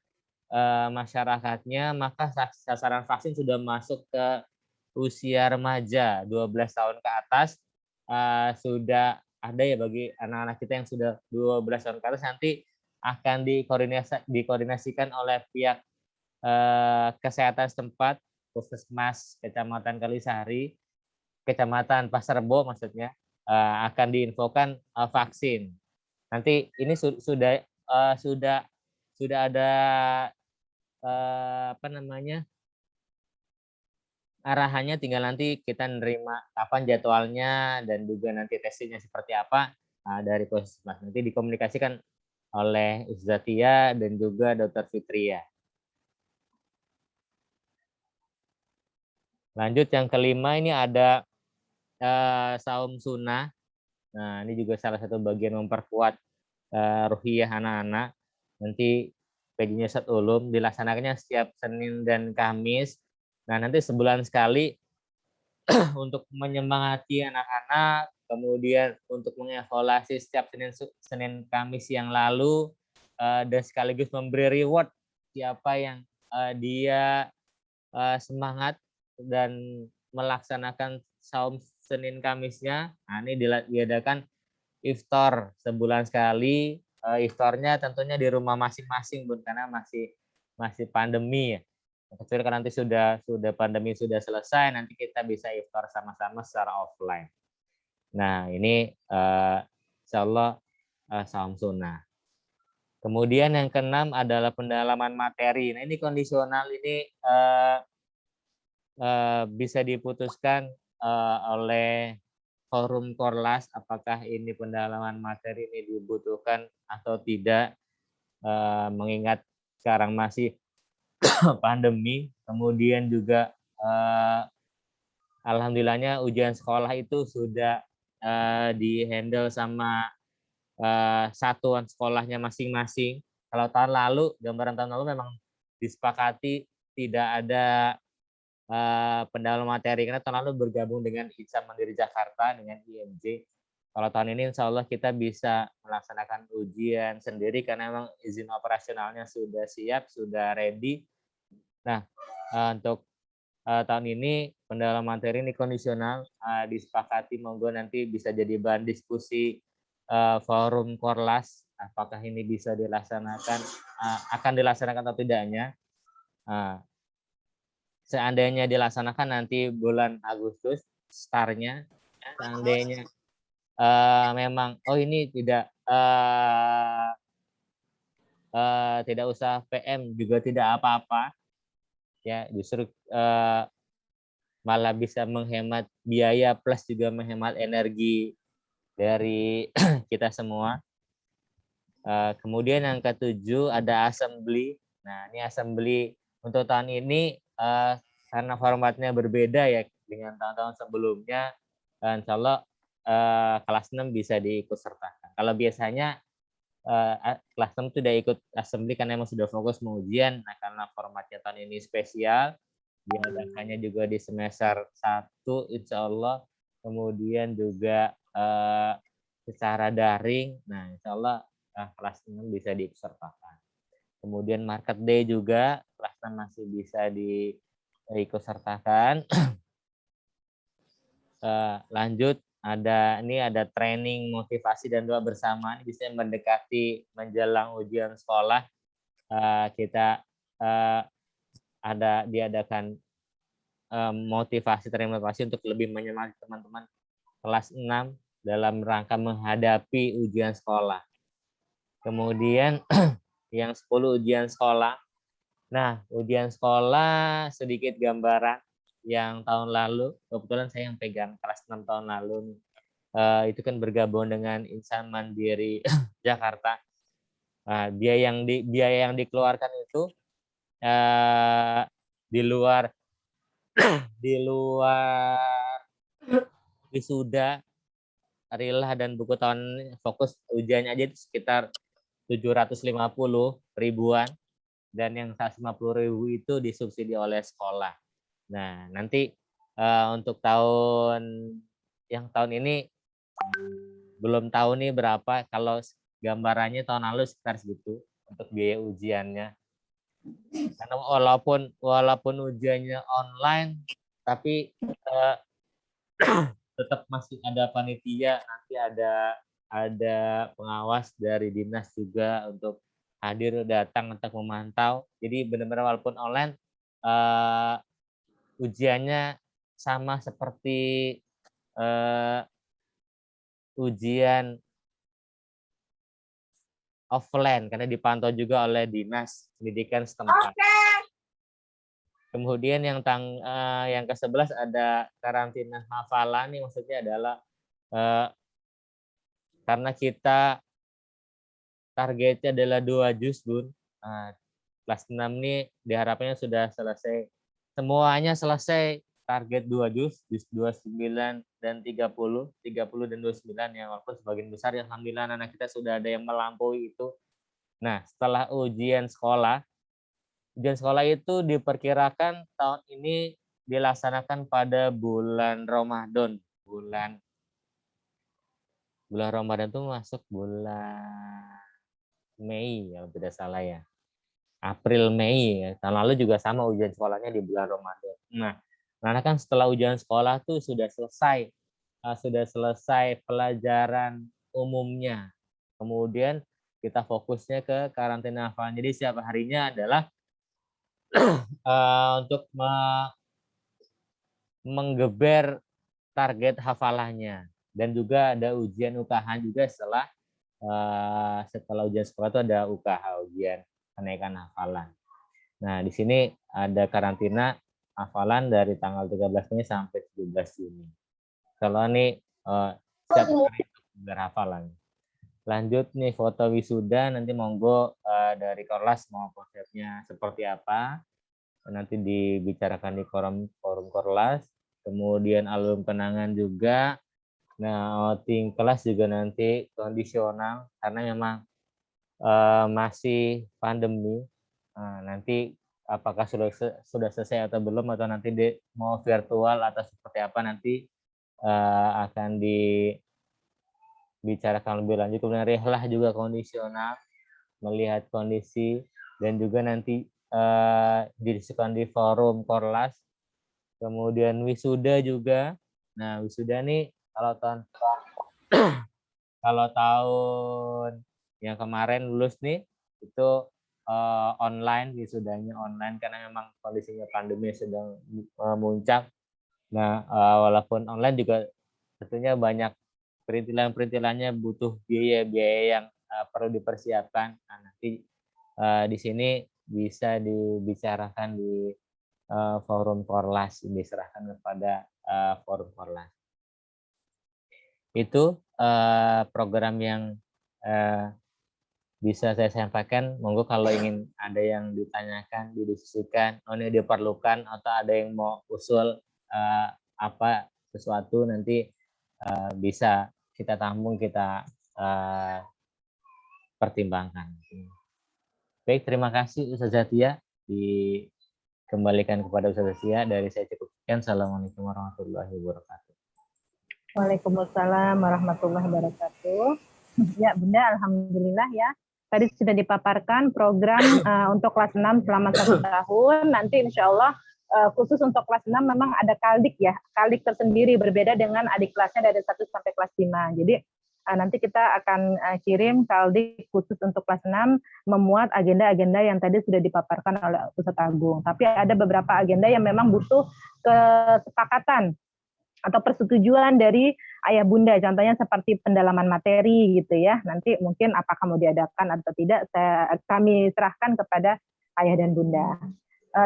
masyarakatnya, maka sasaran vaksin sudah masuk ke usia remaja 12 tahun ke atas. Sudah ada ya bagi anak-anak kita yang sudah 12 tahun ke atas, nanti akan dikoordinasikan oleh pihak kesehatan setempat, Puskesmas Kecamatan Kalisari, Kecamatan Pasar Rebo maksudnya, akan diinfokan vaksin. Nanti ini sudah ada arahannya, tinggal nanti kita nerima kapan jadwalnya dan juga nanti tesnya seperti apa dari Puskesmas. Nanti dikomunikasikan oleh Zatia dan juga Dr. Fitria. Lanjut yang kelima, ini ada saum sunnah. Nah, ini juga salah satu bagian memperkuat ruhiyah anak-anak. Nanti PJ Nusat Ulum dilaksanakannya setiap Senin dan Kamis. Nah, nanti sebulan sekali untuk menyemangati anak-anak, kemudian untuk mengevaluasi setiap Senin Kamis yang lalu, dan sekaligus memberi reward siapa yang dia semangat dan melaksanakan saum Senin Kamisnya. Nah, ini diadakan iftar sebulan sekali. Iftarnya tentunya di rumah masing-masing, Bun, karena masih pandemi ya. Kecuali kan nanti sudah pandemi sudah selesai, nanti kita bisa iftar sama-sama secara offline. Nah, ini insya Allah saum sunnah. Kemudian yang keenam adalah pendalaman materi. Nah, ini kondisional, ini bisa diputuskan oleh forum Korlas, apakah ini pendalaman materi ini dibutuhkan atau tidak, mengingat sekarang masih pandemi. Kemudian juga alhamdulillahnya ujian sekolah itu sudah dihandle sama satuan sekolahnya masing-masing. Kalau tahun lalu, gambaran tahun lalu memang disepakati tidak ada pendalaman materi, karena tahun lalu bergabung dengan Ihsan Mandiri Jakarta dengan IMJ. Kalau tahun ini insya Allah kita bisa melaksanakan ujian sendiri karena memang izin operasionalnya sudah siap, sudah ready. Nah, untuk tahun ini pendalaman materi ini kondisional, disepakati, monggo nanti bisa jadi bahan diskusi forum Korlas, apakah ini bisa dilaksanakan, akan dilaksanakan atau tidaknya. Seandainya dilaksanakan nanti bulan Agustus startnya, seandainya memang ini tidak usah PM juga tidak apa-apa ya, justru malah bisa menghemat biaya plus juga menghemat energi dari kita semua. Kemudian yang ketujuh ada assembly. Nah, ini assembly untuk tahun ini karena formatnya berbeda ya dengan tahun-tahun sebelumnya, insya Allah kelas 6 bisa diikutsertakan. Kalau biasanya kelas 6 sudah ikut assembly karena memang sudah fokus mengujian. Nah, karena formatnya tahun ini spesial, diadakannya juga di semester 1 insya Allah, kemudian juga secara daring. Nah, insya Allah kelas 6 bisa diikutsertakan. Kemudian market day juga kelas 6 masih bisa diikutsertakan. Lanjut, ada training motivasi dan doa bersama. Ini bisa mendekati menjelang ujian sekolah. Kita diadakan training motivasi untuk lebih menyemangati teman-teman kelas 6 dalam rangka menghadapi ujian sekolah. Kemudian yang 10 ujian sekolah. Nah, ujian sekolah sedikit gambaran yang tahun lalu, kebetulan saya yang pegang kelas 6 tahun lalu, itu kan bergabung dengan Ihsan Mandiri Jakarta. Biaya yang dikeluarkan itu di luar wisuda, rilah dan buku tahun fokus ujiannya aja itu sekitar 750 ribuan, dan yang 150 ribu itu disubsidi oleh sekolah. Nah, nanti untuk tahun ini belum tahu nih berapa, kalau gambarannya tahun lalu sekitar segitu untuk biaya ujiannya. Karena walaupun ujiannya online, tapi tetap masih ada panitia, nanti ada pengawas dari dinas juga untuk hadir datang untuk memantau. Jadi benar-benar walaupun online, ujiannya sama seperti ujian offline karena dipantau juga oleh dinas pendidikan setempat. Kemudian yang ke-11 ada karantina hafalan. Ini maksudnya adalah karena kita targetnya adalah 2 juz, Bun. Kelas 6 ini diharapkannya sudah selesai. Semuanya selesai, target 2 juz 29 dan 30 dan 29, yang walaupun sebagian besar ya alhamdulillah anak kita sudah ada yang melampaui itu. Nah, setelah ujian sekolah itu diperkirakan tahun ini dilaksanakan pada bulan Ramadan. Bulan Ramadan itu masuk bulan Mei kalau tidak salah ya. April Mei ya. Tahun lalu juga sama ujian sekolahnya di bulan Ramadan. Nah, karena kan setelah ujian sekolah tuh sudah selesai pelajaran umumnya. Kemudian kita fokusnya ke karantina hafalan. Jadi setiap harinya adalah untuk menggeber target hafalannya, dan juga ada ujian UKH juga setelah ujian sekolah itu ada UKH, ujian kenaikan hafalan. Nah, di sini ada karantina hafalan dari tanggal 13 Mei sampai 17 Juni. Kalau ini setiap hari berhafalan. Lanjut nih foto wisuda, nanti monggo dari Korlas mau konsepnya seperti apa, nanti dibicarakan di forum Korlas. Kemudian album kenangan juga. Nah, outing kelas juga nanti kondisional karena memang masih pandemi. Nanti apakah sudah selesai atau belum, atau nanti mau virtual atau seperti apa, nanti akan dibicarakan lebih lanjut. Kemudian rihlah juga kondisional, melihat kondisi, dan juga nanti didiskusikan di forum Korlas. Kemudian wisuda juga. Nah, wisuda nih kalau tahun yang kemarin lulus nih itu online, wisudanya online karena memang kondisinya pandemi sedang memuncak. Nah, walaupun online juga tentunya banyak perintilan-perintilannya, butuh biaya yang perlu dipersiapkan. Nah, nanti di sini bisa dibicarakan di forum Korlas, diserahkan kepada forum Korlas. Itu program yang bisa saya sampaikan. Monggo kalau ingin ada yang ditanyakan, didiskusikan, ini diperlukan, atau ada yang mau usul apa sesuatu, nanti bisa kita tampung, kita pertimbangkan. Baik, terima kasih Ustazah Tia. Dikembalikan kepada Ustazah Tia. Dari saya cukup sekian. Assalamualaikum warahmatullahi wabarakatuh. Waalaikumsalam warahmatullahi wabarakatuh. Ya, Bunda, alhamdulillah ya. Tadi sudah dipaparkan program untuk kelas 6 selama 1 tahun. Nanti insya Allah khusus untuk kelas 6 memang ada kaldik ya. Kaldik tersendiri berbeda dengan adik kelasnya dari 1 sampai kelas 5. Jadi nanti kita akan kirim kaldik khusus untuk kelas 6 memuat agenda-agenda yang tadi sudah dipaparkan oleh Ustadz Agung. Tapi ada beberapa agenda yang memang butuh kesepakatan atau persetujuan dari ayah bunda, contohnya seperti pendalaman materi gitu ya. Nanti mungkin apakah mau diadakan atau tidak, kami serahkan kepada ayah dan bunda.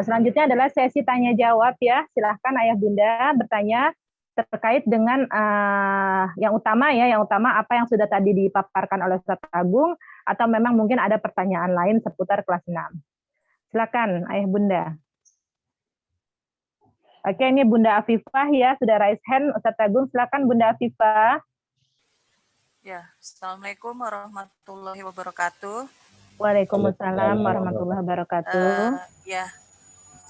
Selanjutnya adalah sesi tanya jawab ya. Silahkan ayah bunda bertanya terkait dengan yang utama apa yang sudah tadi dipaparkan oleh Ustadz Agung, atau memang mungkin ada pertanyaan lain seputar kelas 6. Silakan ayah bunda. Oke, ini Bunda Afifah ya, sudah raise hand. Ustadz Agung, silakan Bunda Afifah. Ya, Assalamualaikum warahmatullahi wabarakatuh. Waalaikumsalam warahmatullahi wabarakatuh. Ya,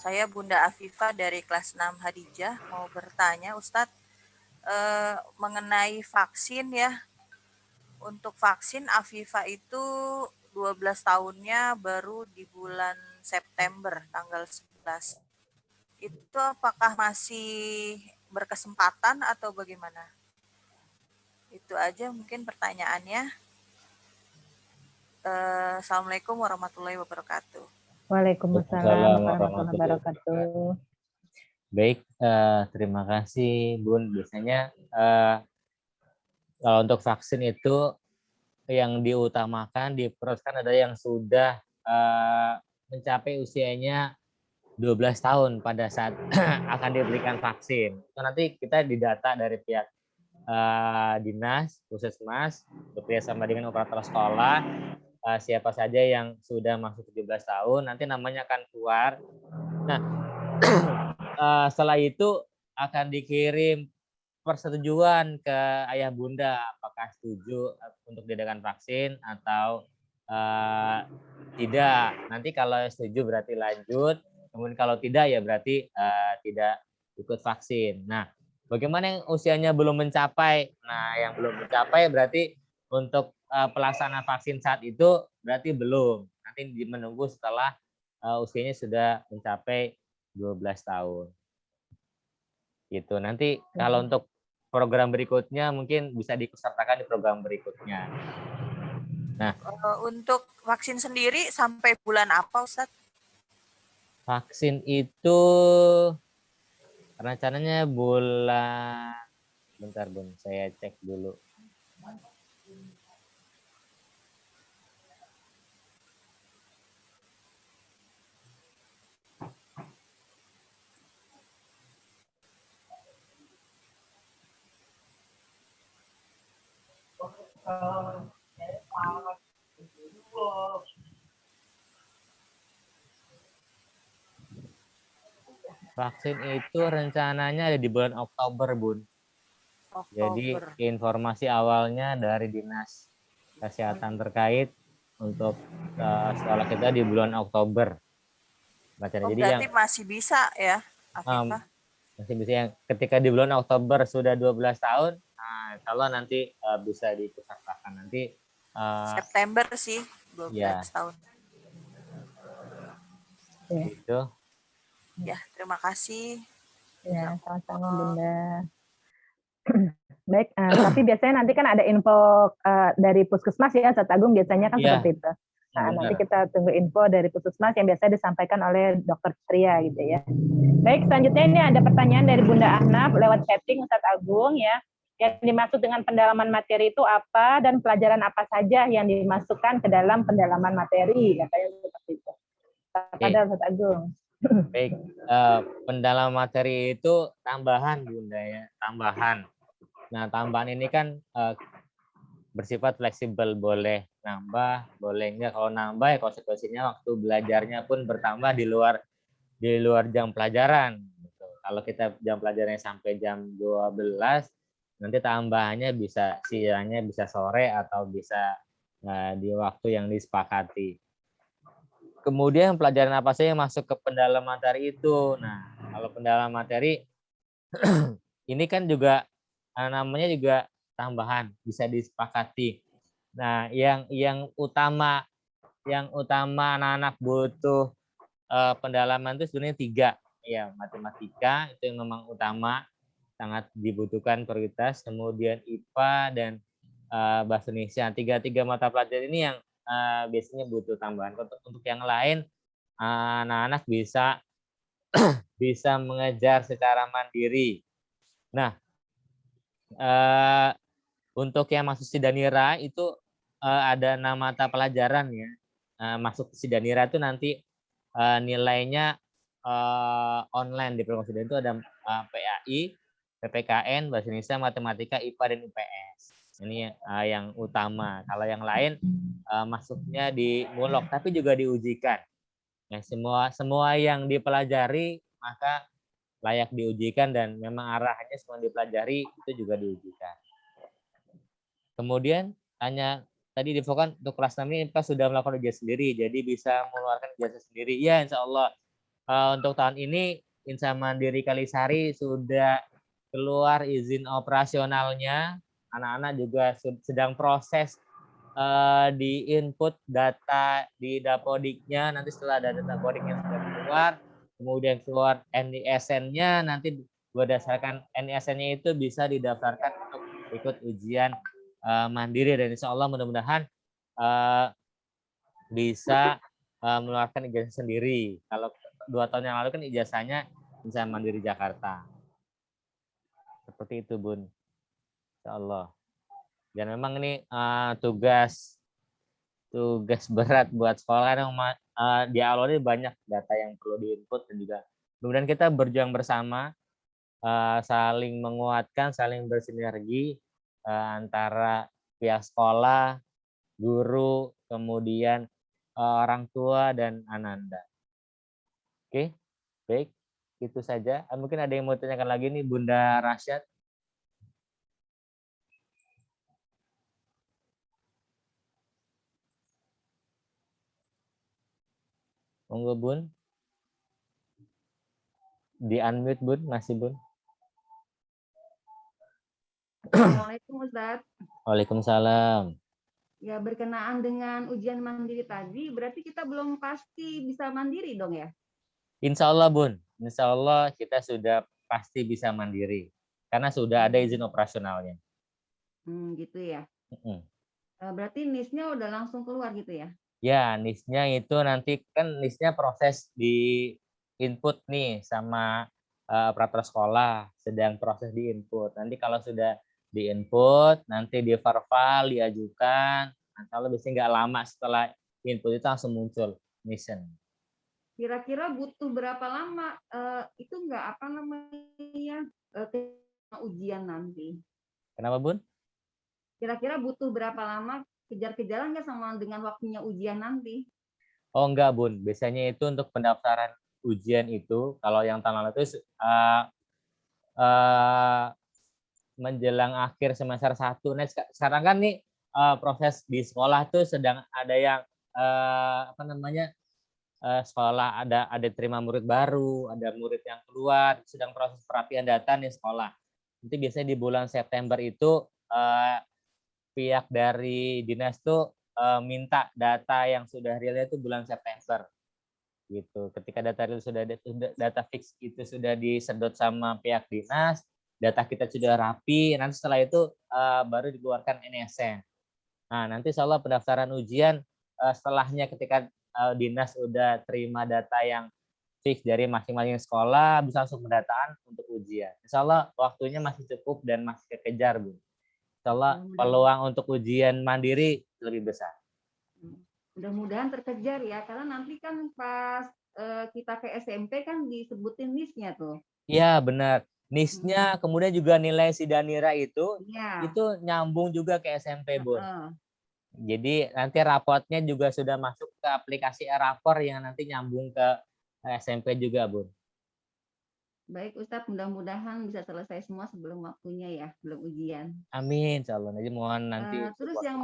saya Bunda Afifah dari kelas 6 Hadijah, mau bertanya Ustadz mengenai vaksin ya. Untuk vaksin Afifah itu 12 tahunnya baru di bulan September, tanggal 11. Itu apakah masih berkesempatan atau bagaimana? Itu aja mungkin pertanyaannya. Assalamualaikum warahmatullahi wabarakatuh. Waalaikumsalam warahmatullahi wabarakatuh. Baik, terima kasih Bun. Biasanya kalau untuk vaksin itu yang diutamakan, diprioritaskan ada yang sudah mencapai usianya 12 tahun pada saat akan diberikan vaksin. Itu nanti kita didata dari pihak dinas, puskesmas, bekerja sama dengan operator sekolah, siapa saja yang sudah masuk 17 tahun, nanti namanya akan keluar. Nah, setelah itu akan dikirim persetujuan ke ayah bunda, apakah setuju untuk diadakan vaksin atau tidak. Nanti kalau setuju berarti lanjut. Kemudian kalau tidak ya berarti tidak ikut vaksin. Nah, bagaimana yang usianya belum mencapai? Nah, yang belum mencapai berarti untuk pelaksana vaksin saat itu berarti belum. Nanti menunggu setelah usianya sudah mencapai 12 tahun. Gitu. Nanti kalau untuk program berikutnya mungkin bisa disertakan di program berikutnya. Nah, untuk vaksin sendiri sampai bulan apa, Ustadz? vaksin itu rencananya bulan, bentar Bun, saya cek dulu. Vaksin itu rencananya ada di bulan Oktober, Bun. Jadi informasi awalnya dari Dinas Kesehatan terkait untuk sekolah kita di bulan Oktober. Jadi berarti yang masih bisa ya, Afifah? Masih bisa yang ketika di bulan Oktober sudah 12 tahun, nah, kalau nanti bisa dipesertakan nanti September sih, 12 ya. tahun. Gitu. Ya, terima kasih. Ya, sama-sama Bunda. Baik, tapi biasanya nanti kan ada info dari Puskesmas ya, Ustadz Agung, biasanya kan seperti itu. Nah, nanti kita tunggu info dari Puskesmas yang biasa disampaikan oleh Dr. Tria gitu ya. Baik, selanjutnya ini ada pertanyaan dari Bunda Ahnaf lewat chatting Ustadz Agung ya. Yang dimaksud dengan pendalaman materi itu apa dan pelajaran apa saja yang dimasukkan ke dalam pendalaman materi, katanya seperti itu. Pada Ustadz Agung. Baik, pendalaman materi itu tambahan Bunda ya, tambahan. Nah, tambahan ini kan bersifat fleksibel, boleh nambah, boleh enggak. Kalau nambah ya konsekuensinya waktu belajarnya pun bertambah di luar jam pelajaran. Gitu. Kalau kita jam pelajarannya sampai jam 12, nanti tambahannya bisa siangnya, bisa sore, atau bisa di waktu yang disepakati. Kemudian pelajaran apa saja yang masuk ke pendalaman materi itu. Nah, kalau pendalaman materi ini kan juga namanya juga tambahan, bisa disepakati. Nah, yang utama anak-anak butuh pendalaman itu sebenarnya 3. Ya, matematika itu yang memang utama, sangat dibutuhkan prioritas. Kemudian IPA dan bahasa Indonesia. Tiga mata pelajaran ini yang biasanya butuh tambahan. Untuk yang lain, anak-anak bisa mengejar secara mandiri. Nah, untuk yang masuk Sidanira itu ada 6 mata pelajaran ya. Masuk Sidanira itu nanti nilainya online di program Sidanira itu ada PAI, PPKN, Bahasa Indonesia, Matematika, IPA, dan IPS. Ini yang utama. Kalau yang lain masuknya di mulok, tapi juga diujikan. Ya, semua yang dipelajari maka layak diujikan, dan memang arahannya semua dipelajari itu juga diujikan. Kemudian tadi diinfokan untuk kelas 6 ini kita sudah melakukan ujian sendiri, jadi bisa mengeluarkan ijazah sendiri. Ya, insya Allah untuk tahun ini Insan Mandiri Kalisari sudah keluar izin operasionalnya. Anak-anak juga sedang proses di input data di Dapodiknya. Nanti setelah ada data Dapodiknya sudah keluar, kemudian keluar NISN-nya, nanti berdasarkan NISN-nya itu bisa didaftarkan untuk ikut ujian mandiri, dan insya Allah mudah-mudahan bisa mengeluarkan ijazah sendiri. Kalau 2 tahun yang lalu kan ijazahnya Insan Mandiri Jakarta. Seperti itu, Bun. Insya Allah. Dan memang ini tugas berat buat sekolah, karena di awal ini banyak data yang perlu diinput, dan juga kemudian kita berjuang bersama, saling menguatkan, saling bersinergi antara pihak sekolah, guru, kemudian orang tua, dan Ananda. Oke, baik, itu saja. Mungkin ada yang mau tanyakan lagi nih, Bunda Rasyad. Monggo, Bun. Di unmute Bun, masih Bun. Assalamualaikum Ustaz. Waalaikumsalam. Ya, berkenaan dengan ujian mandiri tadi, berarti kita belum pasti bisa mandiri dong ya? Insya Allah Bun, insya Allah kita sudah pasti bisa mandiri karena sudah ada izin operasionalnya. Gitu ya. Mm-mm. Berarti NIS-nya udah langsung keluar gitu ya? Ya, NIS-nya itu nanti kan NIS-nya proses di input nih sama operator sekolah, sedang proses di input. Nanti kalau sudah di input, nanti di verbal diajukan. Nah, kalau biasanya nggak lama setelah input itu langsung muncul mission. Kira-kira butuh berapa lama itu nggak apa namanya ujian nanti? Kenapa Bun? Kira-kira butuh berapa lama kejar-kejaran nggak sama dengan waktunya ujian nanti? Oh enggak Bun, biasanya itu untuk pendaftaran ujian itu kalau yang tahun lalu itu menjelang akhir semester 1. Nah, sekarang kan nih proses di sekolah tuh sedang ada yang sekolah ada terima murid baru, ada murid yang keluar, sedang proses perapian data nih sekolah. Nanti biasanya di bulan September itu pihak dari dinas tuh minta data yang sudah realnya itu bulan September gitu. Ketika data fix itu sudah disedot sama pihak dinas, data kita sudah rapi, nanti setelah itu baru dikeluarkan NSN. Nah, nanti insya Allah pendaftaran ujian setelahnya ketika dinas udah terima data yang fix dari masing-masing sekolah, bisa langsung pendataan untuk ujian. Insya Allah waktunya masih cukup dan masih kekejar, Bu. Insya Allah peluang untuk ujian mandiri lebih besar. Mudah-mudahan terkejar ya, karena nanti kan pas kita ke SMP kan disebutin NIS-nya tuh. Iya, benar. NIS-nya, kemudian juga nilai Sidanira itu Ya. nyambung juga ke SMP, Bun. Jadi nanti rapotnya juga sudah masuk ke aplikasi e-rapor yang nanti nyambung ke SMP juga, Bun. Baik Ustadz, mudah-mudahan bisa selesai semua sebelum waktunya ya, belum ujian. Amin, insya Allah. Jadi mohon nanti. Terus yang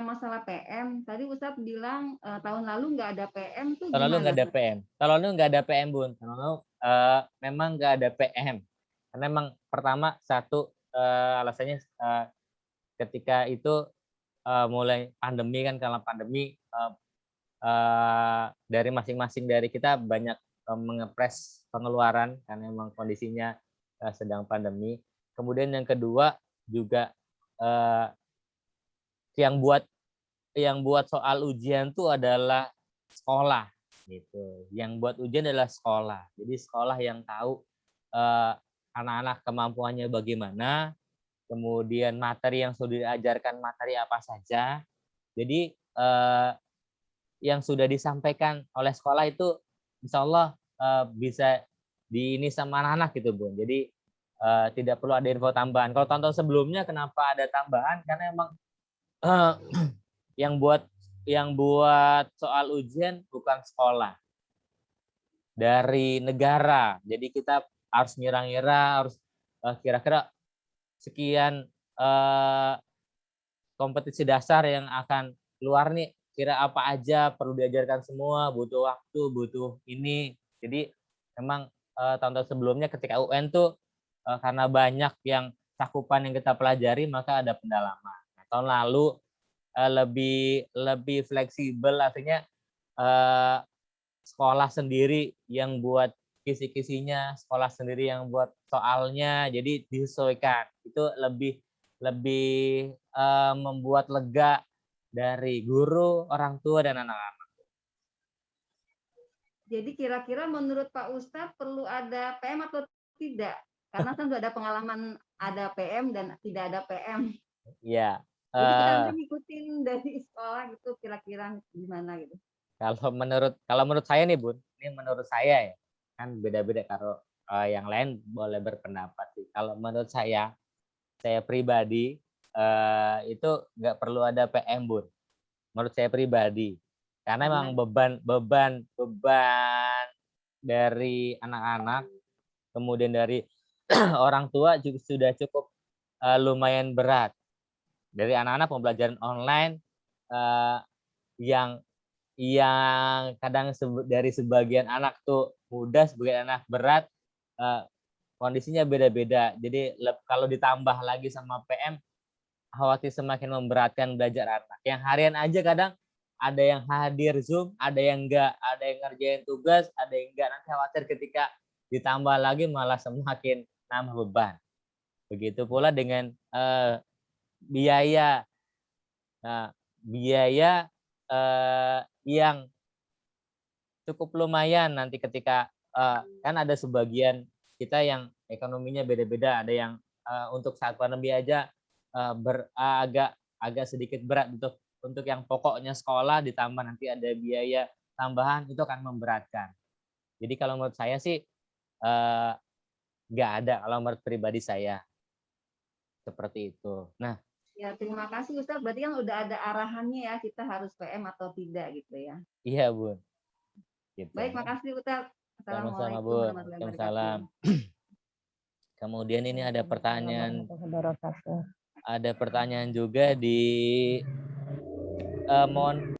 masalah PM, tadi Ustadz bilang tahun lalu nggak ada PM tuh tahun lalu nggak ada PM. Tahun lalu nggak ada PM, Bun. Tahun lalu memang nggak ada PM. Karena memang pertama satu alasannya ketika itu mulai pandemi kan, karena pandemi dari masing-masing dari kita banyak mengepres pengeluaran karena memang kondisinya sedang pandemi. Kemudian yang kedua juga yang buat soal ujian tuh adalah sekolah gitu. Yang buat ujian adalah sekolah. Jadi sekolah yang tahu anak-anak kemampuannya bagaimana, kemudian materi yang sudah diajarkan materi apa saja. Jadi yang sudah disampaikan oleh sekolah itu insya Allah bisa ini sama anak-anak gitu, Bun. Jadi tidak perlu ada info tambahan. Kalau tahun-tahun sebelumnya kenapa ada tambahan? Karena emang yang buat soal ujian bukan sekolah, dari negara. Jadi kita harus ngira-ngira, harus kira-kira sekian kompetisi dasar yang akan keluar nih, kira apa aja perlu diajarkan semua, butuh waktu, butuh ini. Jadi memang tahun-tahun sebelumnya ketika UN tuh karena banyak yang cakupan yang kita pelajari, maka ada pendalaman. Nah, tahun lalu lebih fleksibel, artinya sekolah sendiri yang buat kisi-kisinya, sekolah sendiri yang buat soalnya, jadi disesuaikan. Itu lebih membuat lega dari guru, orang tua, dan anak-anak. Jadi kira-kira menurut Pak Ustadz perlu ada PM atau tidak? Karena kan sudah ada pengalaman ada PM dan tidak ada PM. Iya. Jadi kita bisa ngikutin dari sekolah gitu, kira-kira gimana gitu. Kalau menurut saya nih, Bun, ini menurut saya ya, kan beda-beda. Kalau yang lain boleh berpendapat sih. Kalau menurut saya pribadi itu nggak perlu ada PM, Bun. Menurut saya pribadi, karena memang beban dari anak-anak, kemudian dari orang tua juga sudah cukup lumayan berat. Dari anak-anak pembelajaran online yang kadang dari sebagian anak tuh mudah, sebagian anak berat, kondisinya beda-beda. Jadi kalau ditambah lagi sama PM, khawatir semakin memberatkan belajar anak. Yang harian aja kadang ada yang hadir Zoom, ada yang enggak, ada yang ngerjain tugas, ada yang enggak. Nanti khawatir ketika ditambah lagi malah semakin nambah beban. Begitu pula dengan biaya. Nah, biaya yang cukup lumayan nanti ketika kan ada sebagian kita yang ekonominya beda-beda, ada yang untuk saat pandemi aja agak sedikit berat untuk yang pokoknya sekolah, ditambah nanti ada biaya tambahan, itu akan memberatkan. Jadi kalau menurut saya sih nggak ada, kalau menurut pribadi saya seperti itu. Nah, ya terima kasih Ustadz. Berarti kan udah ada arahannya ya, kita harus PM atau tidak gitu ya. iya Bun. Gitu. Baik, makasih Ustadz. Sama-sama Assalamualaikum Bun. warahmatullahi Waalaikumsalam. Kemudian ini ada pertanyaan. Ada pertanyaan juga di mohon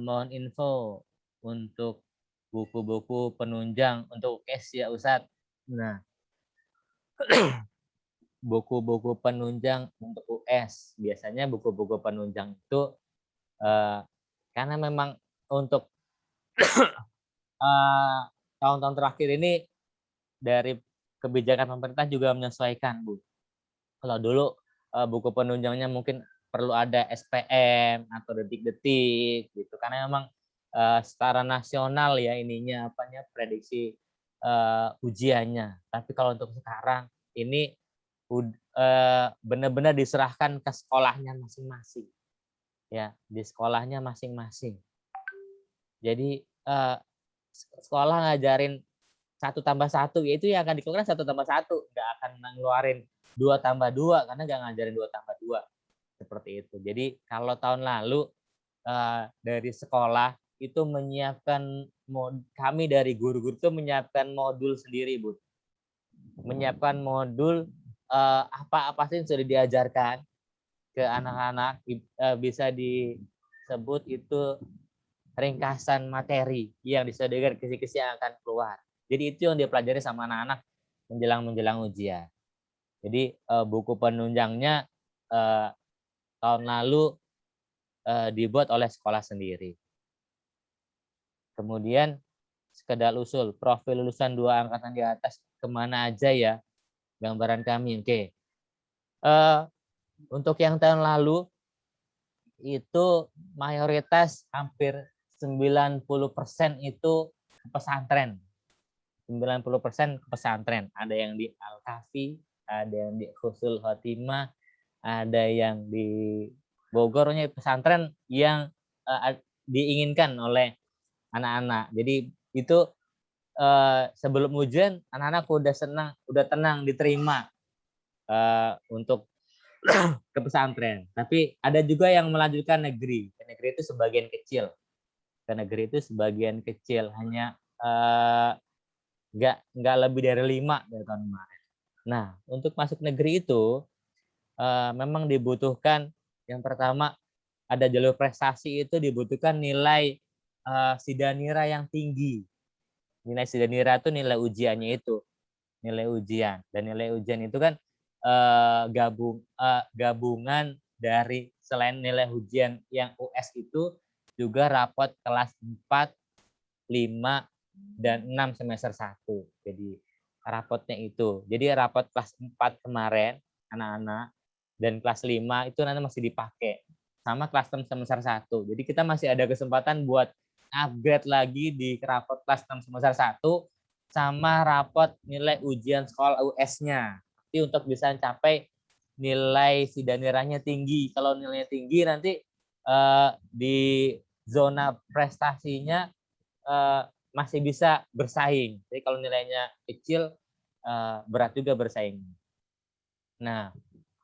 mohon info untuk buku-buku penunjang untuk UKS ya Ustadz. Nah, buku-buku penunjang untuk US, biasanya buku-buku penunjang itu karena memang untuk tahun-tahun terakhir ini dari kebijakan pemerintah juga menyesuaikan, Bu. Kalau dulu buku penunjangnya mungkin perlu ada SPM atau detik-detik gitu, karena memang secara nasional ya ininya prediksi ujiannya. Tapi kalau untuk sekarang ini benar-benar diserahkan ke sekolahnya masing-masing, ya di sekolahnya masing-masing. Jadi sekolah ngajarin 1+1, yaitu yang akan dikeluarkan 1+1, nggak akan ngeluarin 2+2 karena nggak ngajarin 2+2 seperti itu. Jadi kalau tahun lalu dari sekolah itu menyiapkan, kami dari guru-guru itu menyiapkan modul sendiri, Bu. Menyiapkan modul apa sih yang sudah diajarkan ke anak-anak, bisa disebut itu ringkasan materi yang disediakan kisi-kisi yang akan keluar. Jadi itu yang dia pelajari sama anak-anak menjelang ujian. Jadi buku penunjangnya tahun lalu dibuat oleh sekolah sendiri. Kemudian sekedar usul profil lulusan 2 angkatan di atas kemana aja ya gambaran kami. Oke. Untuk yang tahun lalu itu mayoritas hampir 90% itu ke pesantren. 90% ke pesantren. Ada yang di Al-Kafi, ada yang di Husnul Khotimah, ada yang di Bogornya pesantren yang diinginkan oleh anak-anak. Jadi itu sebelum ujian anak-anak udah tenang diterima untuk ke pesantren. Tapi ada juga yang melanjutkan negeri. Ke negeri itu sebagian kecil. Ke negeri itu sebagian kecil, hanya nggak lebih dari 5 dari tahun kemarin. Nah, untuk masuk negeri itu memang dibutuhkan, yang pertama ada jalur prestasi, itu dibutuhkan nilai Sidanira yang tinggi. Nilai Sidanira itu nilai ujiannya itu, nilai ujian. Dan nilai ujian itu kan gabungan dari selain nilai ujian yang US itu juga rapot kelas 4, 5, dan 6 semester 1. Jadi rapotnya itu. Jadi rapot kelas 4 kemarin anak-anak dan kelas 5 itu nanti masih dipakai. Sama kelas 6 semester 1. Jadi kita masih ada kesempatan buat upgrade lagi di rapot kelas 6 semester 1 sama rapot nilai ujian sekolah US-nya. Jadi untuk bisa mencapai nilai Sidaniranya tinggi. Kalau nilainya tinggi nanti di zona prestasinya masih bisa bersaing. Jadi kalau nilainya kecil berat juga bersaing. Nah,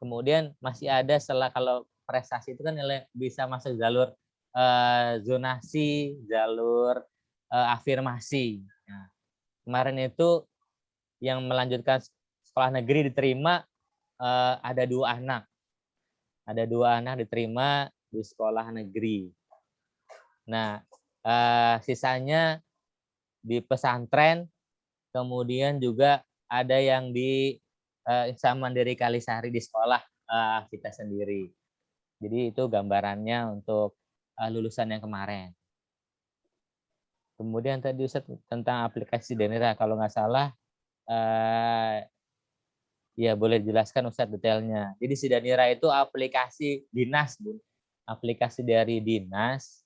kemudian masih ada setelah kalau prestasi itu kan nilai bisa masuk jalur zonasi, jalur afirmasi. Nah, kemarin itu yang melanjutkan sekolah negeri diterima ada 2 anak. Ada 2 anak diterima di sekolah negeri. Nah, sisanya di pesantren, kemudian juga ada yang di Insan Mandiri Kalisari di sekolah kita sendiri. Jadi itu gambarannya untuk lulusan yang kemarin. Kemudian tadi Ustaz tentang aplikasi Danira, kalau nggak salah, ya boleh dijelaskan Ustaz detailnya. Jadi si Danira itu aplikasi dinas, Bu. Aplikasi dari dinas,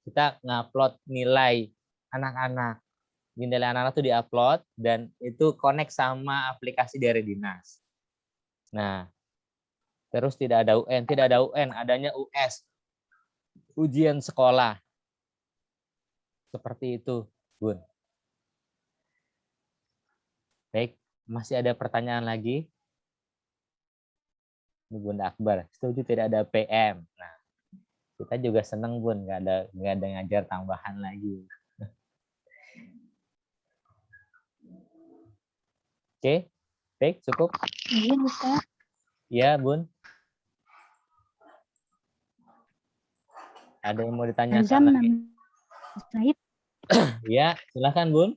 kita ngupload nilai anak-anak. Nilai anak-anak itu diupload dan itu connect sama aplikasi dari dinas. Nah, terus tidak ada UN, adanya US, ujian sekolah. Seperti itu, Bun. Baik, masih ada pertanyaan lagi? Ini Bunda Akbar, setuju tidak ada PM. Nah, kita juga senang, Bun, nggak ada ngajar tambahan lagi. Oke, baik, cukup. Iya, Ustaz. Ya, Bun. Ada yang mau ditanyakan Azam lagi? Said. Ya, silakan, Bun.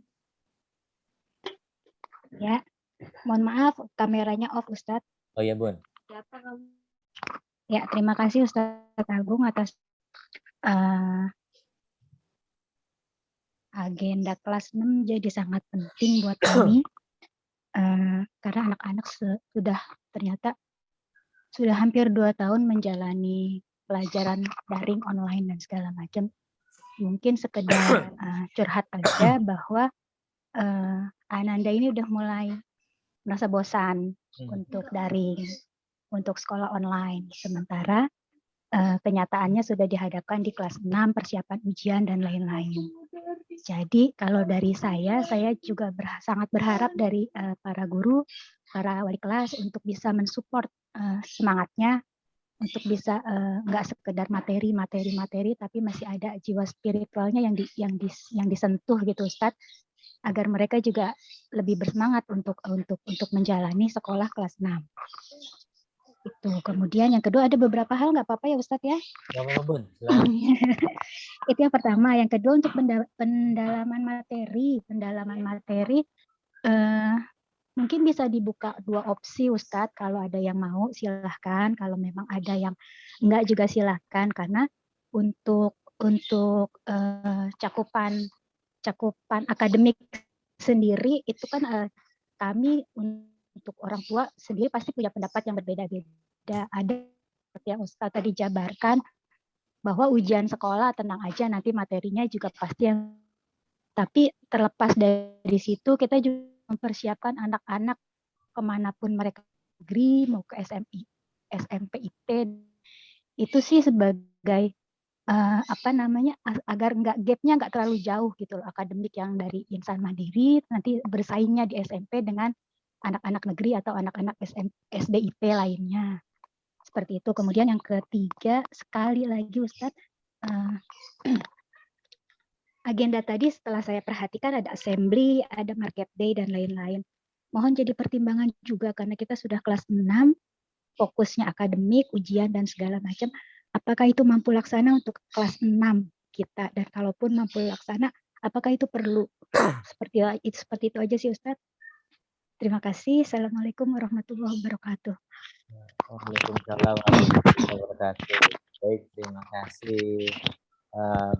Ya, mohon maaf kameranya off, Ustaz. Oh ya, Bun. Ya, terima kasih Ustaz Agung atas agenda kelas 6 jadi sangat penting buat kami. Karena anak-anak ternyata sudah hampir 2 tahun menjalani pelajaran daring online dan segala macam. Mungkin sekedar curhat aja bahwa Ananda ini udah mulai merasa bosan untuk daring, untuk sekolah online. Sementara kenyataannya sudah dihadapkan di kelas 6, persiapan ujian dan lain-lain. Jadi kalau dari saya juga sangat berharap dari para guru, para wali kelas untuk bisa mensupport semangatnya, untuk bisa nggak sekedar materi, tapi masih ada jiwa spiritualnya yang disentuh gitu, Ustadz, agar mereka juga lebih bersemangat untuk menjalani sekolah kelas 6. Itu. Kemudian yang kedua ada beberapa hal, nggak apa-apa ya Ustadz ya? Nggak apa-apa, Bun. Itu yang pertama. Yang kedua untuk pendalaman materi mungkin bisa dibuka 2 opsi Ustadz. Kalau ada yang mau silahkan, kalau memang ada yang enggak juga silahkan, karena untuk cakupan akademik sendiri itu kan kami untuk orang tua sendiri pasti punya pendapat yang berbeda-beda. Ada seperti yang Ustadz tadi jabarkan, bahwa ujian sekolah tenang aja, nanti materinya juga pasti yang. Tapi terlepas dari situ, kita juga mempersiapkan anak-anak kemanapun mereka, negeri mau ke SMP, IT, itu sih sebagai agar gapnya nggak terlalu jauh gitu loh, akademik yang dari Insan Mandiri nanti bersaingnya di SMP dengan anak-anak negeri atau anak-anak SDIP lainnya. Seperti itu. Kemudian yang ketiga, sekali lagi Ustadz, agenda tadi setelah saya perhatikan ada assembly, ada market day, dan lain-lain. Mohon jadi pertimbangan juga karena kita sudah kelas 6, fokusnya akademik, ujian, dan segala macam. Apakah itu mampu laksana untuk kelas 6 kita? Dan kalaupun mampu laksana, apakah itu perlu? Seperti itu aja sih Ustadz. Terima kasih. Assalamualaikum warahmatullahi wabarakatuh. Waalaikumsalam warahmatullahi wabarakatuh. Baik, terima kasih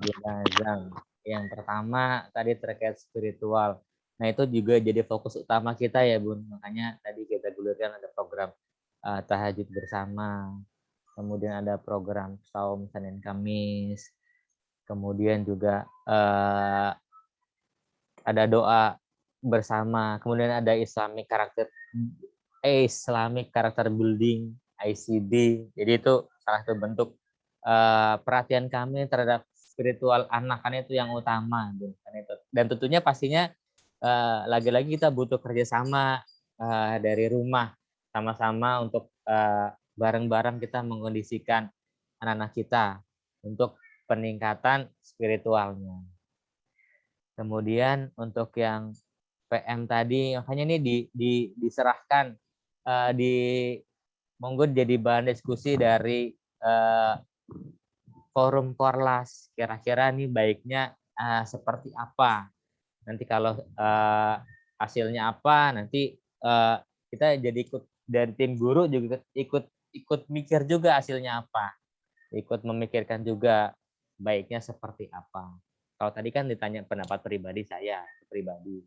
Bunda Azam. Yang pertama tadi terkait spiritual. Nah itu juga jadi fokus utama kita ya Bun. Makanya tadi kita gulirkan ada program tahajud bersama. Kemudian ada program saum Senin Kamis. Kemudian juga ada doa bersama. Kemudian ada Islamic Character Building, ICB. Jadi itu salah satu bentuk perhatian kami terhadap spiritual anak, kan itu yang utama. Dan tentunya pastinya lagi-lagi kita butuh kerjasama dari rumah, sama-sama untuk bareng-bareng kita mengkondisikan anak-anak kita untuk peningkatan spiritualnya. Kemudian untuk yang PM tadi, makanya ini diserahkan monggo jadi bahan diskusi dari forum Korlas. Kira-kira nih baiknya seperti apa nanti kalau hasilnya apa, nanti kita jadi ikut dari tim guru juga ikut mikir juga hasilnya apa, ikut memikirkan juga baiknya seperti apa. Kalau tadi kan ditanya pendapat pribadi saya pribadi.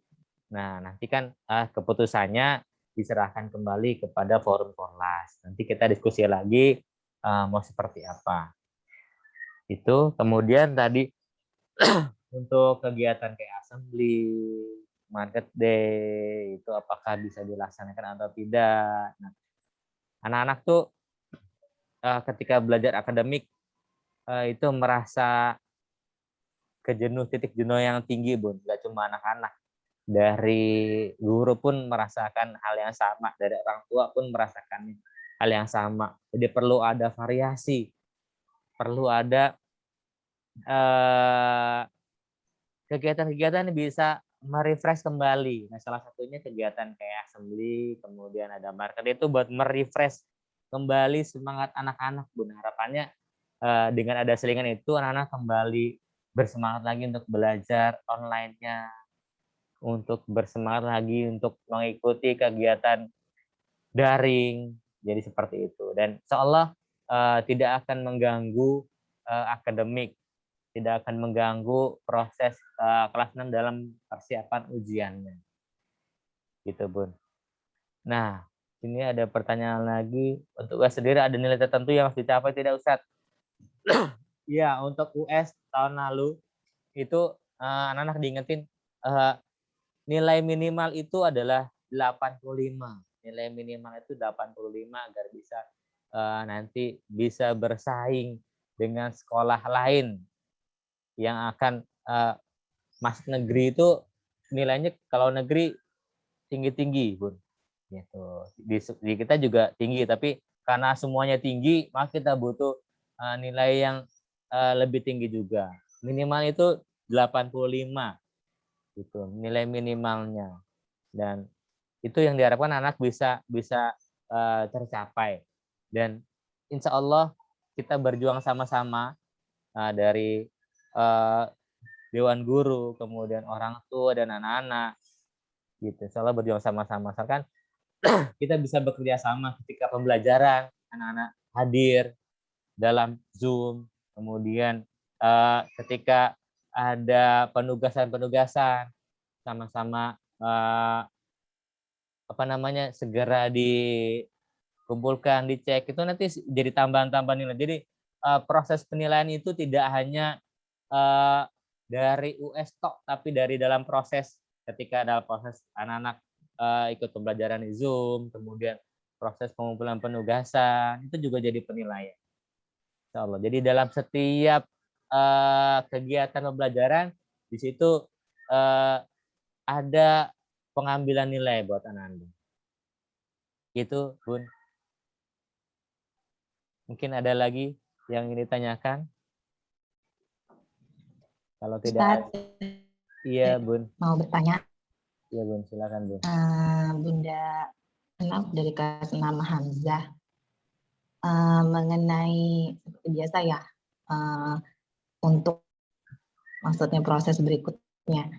Nah, nanti kan keputusannya diserahkan kembali kepada forum Korlas. Nanti kita diskusi lagi mau seperti apa. Itu kemudian tadi untuk kegiatan kayak assembly, market day, itu apakah bisa dilaksanakan atau tidak. Nah, anak-anak tuh ketika belajar akademik itu merasa titik jenuh yang tinggi, Bun. Nggak cuma anak-anak. Dari guru pun merasakan hal yang sama, dari orang tua pun merasakan hal yang sama. Jadi perlu ada variasi, perlu ada kegiatan-kegiatan yang bisa merefresh kembali. Nah, salah satunya kegiatan kayak assembly, kemudian ada market, itu buat merefresh kembali semangat anak-anak, Bun. Harapannya dengan ada selingan itu anak-anak kembali bersemangat lagi untuk belajar online-nya, untuk bersemangat lagi untuk mengikuti kegiatan daring. Jadi seperti itu. Dan insyaallah tidak akan mengganggu akademik, tidak akan mengganggu proses kelas 6 dalam persiapan ujiannya. Gitu, Bun. Nah, ini ada pertanyaan lagi. Untuk US sendiri ada nilai tertentu yang harus dicapai tidak, Ustadz? Ya, untuk US tahun lalu itu anak-anak diingetin nilai minimal itu adalah 85. Nilai minimal itu 85 agar bisa nanti bisa bersaing dengan sekolah lain yang akan masuk negeri. Itu nilainya kalau negeri tinggi-tinggi, Bun. Gitu. Di kita juga tinggi, tapi karena semuanya tinggi, maka kita butuh nilai yang lebih tinggi juga. Minimal itu 85. Gitu, nilai minimalnya. Dan itu yang diharapkan anak bisa tercapai. Dan insya Allah kita berjuang sama-sama dari dewan guru, kemudian orang tua dan anak-anak. Gitu. Insya Allah berjuang sama-sama. Misalkan kita bisa bekerja sama ketika pembelajaran, anak-anak hadir dalam Zoom, kemudian ketika ada penugasan-penugasan sama-sama segera dikumpulkan, dicek, itu nanti jadi tambahan-tambahan nilai. Jadi proses penilaian itu tidak hanya dari US tok, tapi dari dalam proses, ketika ada proses anak-anak ikut pembelajaran di Zoom, kemudian proses pengumpulan penugasan, itu juga jadi penilaian. Insya Allah. Jadi dalam setiap kegiatan pembelajaran di situ ada pengambilan nilai buat anak-anak. Gitu, Bun. Mungkin ada lagi yang ingin ditanyakan? Kalau tidak, iya, Bun. Mau bertanya? Iya, Bun, silakan, Bun. Bunda Anak dari kelas 6 Hamzah. Mengenai seperti biasa ya, untuk maksudnya proses berikutnya.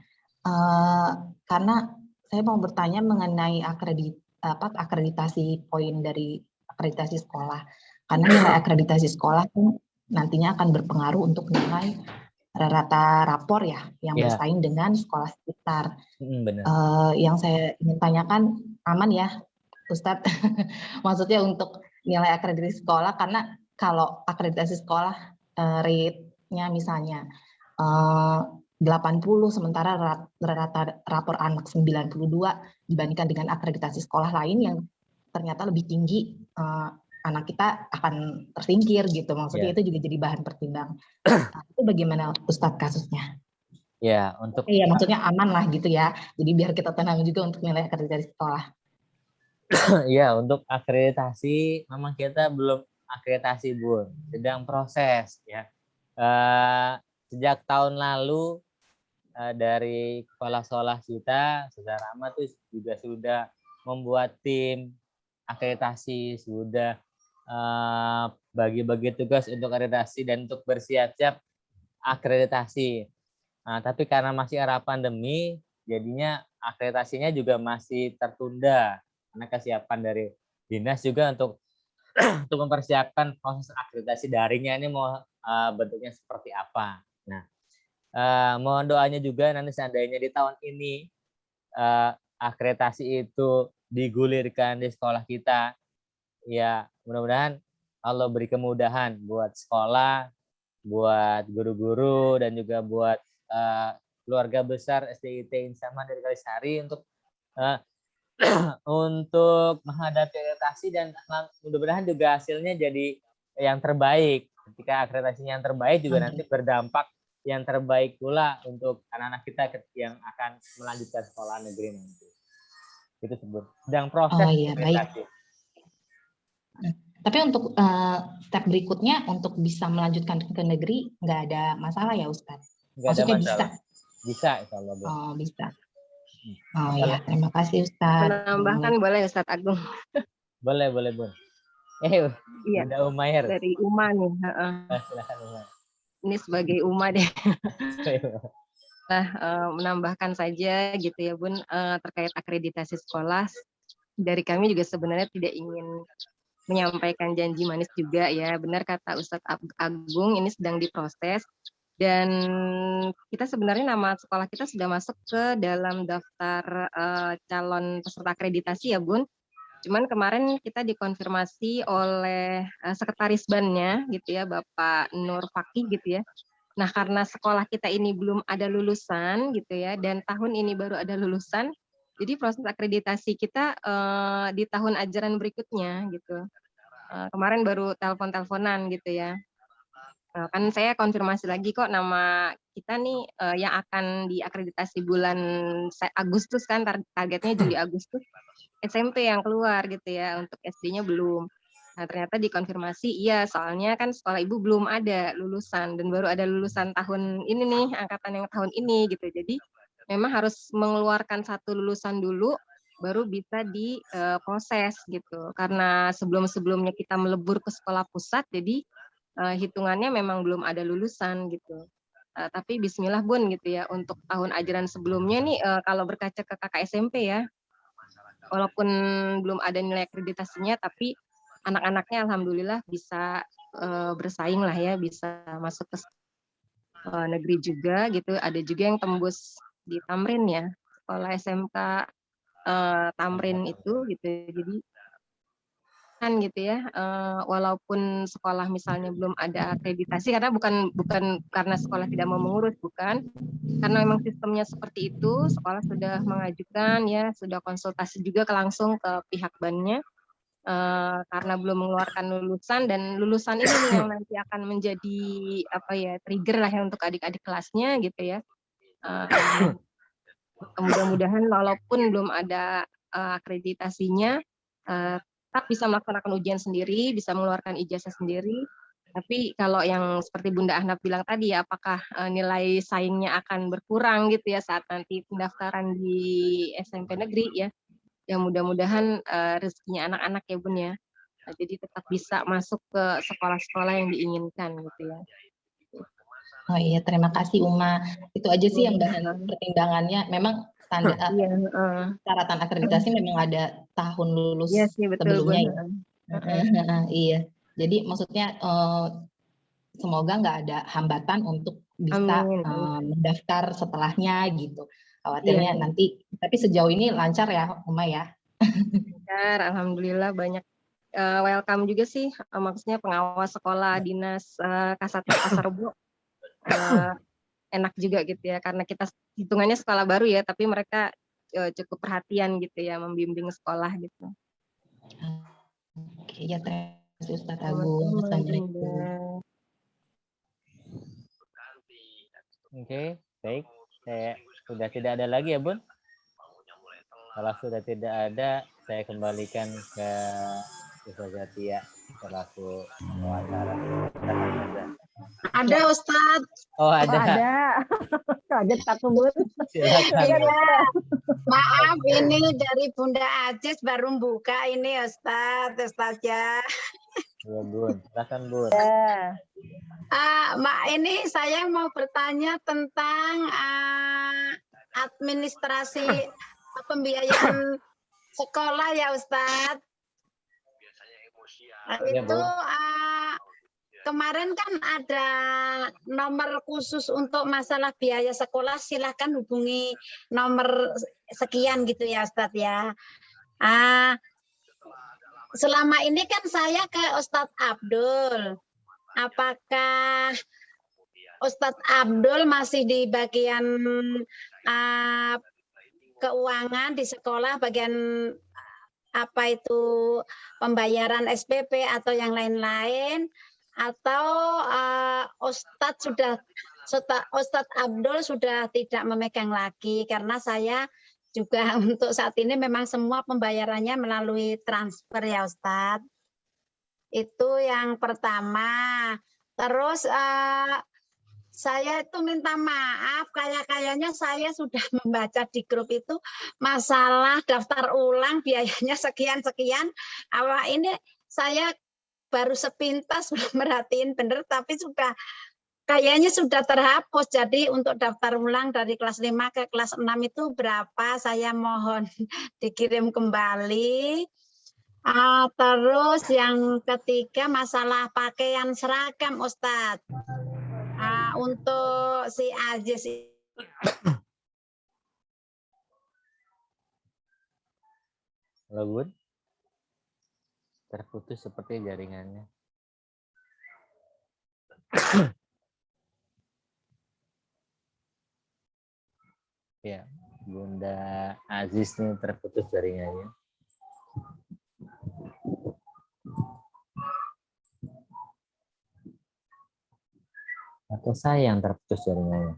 Karena saya mau bertanya mengenai akreditasi poin dari akreditasi sekolah. Karena nilai akreditasi sekolah kan nantinya akan berpengaruh untuk nilai rata rapor ya, yang bersaing dengan sekolah sekitar. Benar. Yang saya ingin tanyakan, aman ya, Ustadz? Maksudnya untuk nilai akreditasi sekolah, karena kalau akreditasi sekolah rate-nya misalnya 80, sementara rata rapor anak 92 dibandingkan dengan akreditasi sekolah lain yang ternyata lebih tinggi, anak kita akan tersingkir gitu. Maksudnya itu juga jadi bahan pertimbangan. Itu bagaimana Ustadz kasusnya? Ya, untuk maksudnya aman lah gitu ya. Jadi biar kita tenang juga untuk nilai akreditasi sekolah. Ya, untuk akreditasi memang kita belum akreditasi, Bun. Sedang proses ya. Sejak tahun lalu dari kepala sekolah kita, Saudara Rahmat itu juga sudah membuat tim akreditasi, sudah bagi-bagi tugas untuk akreditasi dan untuk bersiap-siap akreditasi. Nah, tapi karena masih era pandemi, jadinya akreditasinya juga masih tertunda karena kesiapan dari dinas juga untuk untuk mempersiapkan proses akreditasi daringnya ini mau bentuknya seperti apa. Nah, mohon doanya juga nanti seandainya di tahun ini akreditasi itu digulirkan di sekolah kita, ya mudah-mudahan Allah beri kemudahan buat sekolah, buat guru-guru, dan juga buat keluarga besar SDIT Insan Mandiri Kalisari untuk menghadapi akreditasi, dan mudah-mudahan juga hasilnya jadi yang terbaik. Ketika akreditasinya yang terbaik juga nanti berdampak yang terbaik pula untuk anak-anak kita yang akan melanjutkan sekolah negeri nanti. Itu sedang proses akreditasi. Tapi untuk step berikutnya untuk bisa melanjutkan ke negeri nggak ada masalah ya Ustadz? Maksudnya bisa? Bisa, insya Allah. Oh, bisa. Oh ya, terima kasih Ustadz. Menambahkan boleh Ustadz Agung? Boleh, Bun. Iya. Bunda Umair. Dari Uma nih. Silakan Uma. Ini sebagai Uma deh. Nah, menambahkan saja gitu ya Bun, terkait akreditasi sekolah. Dari kami juga sebenarnya tidak ingin menyampaikan janji manis juga ya. Benar kata Ustadz Agung, ini sedang diproses. Dan kita sebenarnya nama sekolah kita sudah masuk ke dalam daftar calon peserta akreditasi ya Bun. Cuman kemarin kita dikonfirmasi oleh sekretaris bannya gitu ya, Bapak Nur Fakih gitu ya. Nah karena sekolah kita ini belum ada lulusan gitu ya, dan tahun ini baru ada lulusan, jadi proses akreditasi kita di tahun ajaran berikutnya gitu. Kemarin baru telepon-teleponan gitu ya. Kan saya konfirmasi lagi kok nama kita nih yang akan diakreditasi bulan Agustus kan, targetnya Juli Agustus, SMP yang keluar gitu ya, untuk SD-nya belum. Nah ternyata dikonfirmasi iya, soalnya kan sekolah ibu belum ada lulusan dan baru ada lulusan tahun ini nih, angkatan yang tahun ini gitu. Jadi memang harus mengeluarkan satu lulusan dulu baru bisa diproses gitu. Karena sebelum-sebelumnya kita melebur ke sekolah pusat, jadi hitungannya memang belum ada lulusan gitu. Tapi Bismillah Bun gitu ya, untuk tahun ajaran sebelumnya nih kalau berkaca ke kakak SMP ya, walaupun belum ada nilai akreditasinya, tapi anak-anaknya alhamdulillah bisa bersaing lah ya, bisa masuk ke negeri juga gitu. Ada juga yang tembus di Tamrin ya, sekolah SMK Tamrin itu gitu. Jadi kan gitu ya, walaupun sekolah misalnya belum ada akreditasi, karena bukan karena sekolah tidak mau mengurus, bukan, karena memang sistemnya seperti itu, sekolah sudah mengajukan ya, sudah konsultasi juga langsung ke pihak bannya, karena belum mengeluarkan lulusan, dan lulusan ini nih yang nanti akan menjadi apa ya, trigger lah ya untuk adik-adik kelasnya gitu ya. Mudah-mudahan walaupun belum ada akreditasinya, tetap bisa melaksanakan ujian sendiri, bisa mengeluarkan ijazah sendiri. Tapi kalau yang seperti Bunda Ahnaf bilang tadi ya, apakah nilai saingnya akan berkurang gitu ya saat nanti pendaftaran di SMP negeri ya. Ya mudah-mudahan rezekinya anak-anak ya Bun ya. Jadi tetap bisa masuk ke sekolah-sekolah yang diinginkan gitu ya. Oh iya, terima kasih Uma. Itu aja sih yang bahan pertimbangannya. Memang standar syaratan akreditasi memang ada tahun lulus sebelumnya ya. Iya. Jadi maksudnya semoga nggak ada hambatan untuk bisa mendaftar setelahnya gitu. Khawatirnya nanti, tapi sejauh ini lancar ya Uma ya. Lancar, alhamdulillah banyak welcome juga sih, maksudnya pengawas sekolah, dinas Kasatgas Pasar Rebo. Enak juga gitu ya, karena kita hitungannya sekolah baru ya, tapi mereka cukup perhatian gitu ya, membimbing sekolah gitu. Oke, ya terima kasih Ustadz Agung. Assalamualaikum. Oke, baik. Sudah tidak ada lagi ya Bun? Kalau sudah tidak ada, saya kembalikan ke Ustazah Tia selaku wawancara. Ada Ustadz. Oh ada. Oh, ada. Kaget aku Bun. Silakan. Maaf ini dari Bunda Aziz baru buka ini Ustadz ya. Iya Bun, silakan Bun. Mak ini saya mau bertanya tentang administrasi pembiayaan sekolah ya Ustadz. Iya, Bu. Itu kemarin kan ada nomor khusus untuk masalah biaya sekolah, silahkan hubungi nomor sekian gitu ya Ustadz ya. Selama ini kan saya ke Ustadz Abdul. Apakah Ustadz Abdul masih di bagian keuangan di sekolah, bagian apa itu pembayaran SPP atau yang lain-lain, atau Ustadz Abdul sudah tidak memegang lagi, karena saya juga untuk saat ini memang semua pembayarannya melalui transfer ya Ustadz. Itu yang pertama. Terus saya itu minta maaf, kayaknya saya sudah membaca di grup itu masalah daftar ulang biayanya sekian-sekian. Awal ini saya baru sepintas belum merhatiin bener, tapi kayaknya sudah terhapus. Jadi untuk daftar ulang dari kelas 5 ke kelas 6 itu berapa, saya mohon dikirim kembali. Terus yang ketiga masalah pakaian seragam Ustadz. Untuk si Ajis. Halo Bun, terputus seperti jaringannya. Ya, Bunda Aziz nih terputus jaringannya. Atau saya yang terputus jaringannya?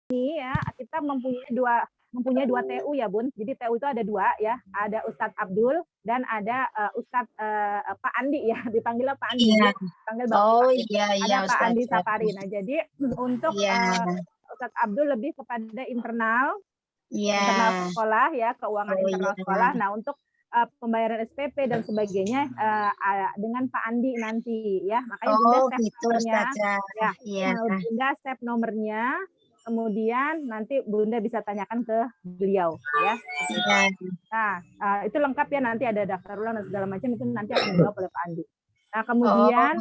Iya, kita mempunyai dua TU ya Bun. Jadi TU itu ada dua ya, ada Ustadz Abdul dan ada Ustadz Pak Andi ya, dipanggilnya Pak Andi. Iya. Dipanggil Iya ada Pak Andi Ustadz. Sapari. Nah jadi untuk Ustadz Abdul lebih kepada internal sekolah ya, keuangan internal sekolah. Nah untuk pembayaran SPP dan sebagainya dengan Pak Andi nanti ya, makanya Bunda save gitu, nomornya Ustazah. ya. Bunda save nomornya, kemudian nanti Bunda bisa tanyakan ke beliau ya. Nah itu lengkap ya, nanti ada daftar ulang dan segala macam, itu nanti akan dijawab oleh Pak Andi. Nah kemudian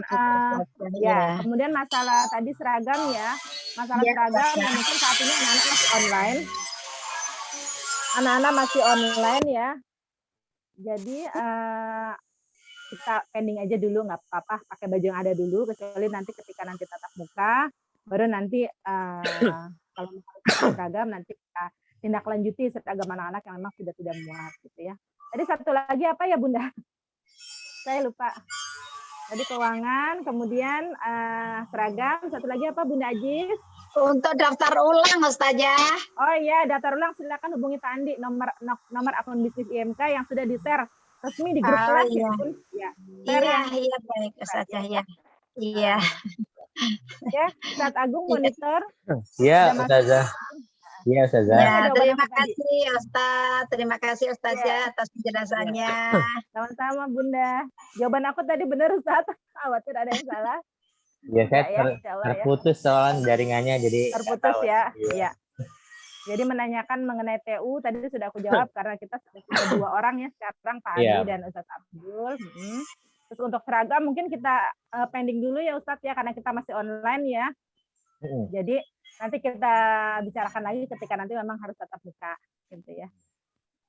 kemudian masalah tadi seragam ya, masalah seragam yang mungkin saat ini anak-anak masih online. Anak-anak masih online ya. Jadi kita pending aja dulu, nggak apa-apa, pakai baju yang ada dulu, kecuali nanti ketika nanti tatap muka, baru nanti kalau seragam nanti kita tindak lanjuti seragam anak-anak yang memang sudah tidak muat gitu ya. Tadi satu lagi apa ya Bunda? Saya lupa. Tadi keuangan, kemudian seragam, satu lagi apa Bunda Ajis? Untuk daftar ulang Ustazah. Oh iya, daftar ulang silakan hubungi Pak Andi, nomor akun bisnis IMK yang sudah di-share resmi di grup kelas ya Bun. Iya baik Ustazah ya. Iya. Ya, Ustadz Agung monitor. Iya, Ustazah. Iya, Ustazah. Ya, terima kasih Ustaz. Terima kasih Ustazah atas penjelasannya. Sama-sama Bunda. Jawaban aku tadi benar Ustaz. Khawatir ada yang salah. Ya, saya terputus soal jaringannya, jadi terputus ya. Iya. Jadi menanyakan mengenai TU tadi sudah aku jawab karena kita sudah 2 orang ya sekarang, Pak Andi dan Ustadz Abdul. Terus untuk seragam mungkin kita pending dulu ya Ustadz ya, karena kita masih online ya. Jadi nanti kita bicarakan lagi ketika nanti memang harus tatap muka gitu ya.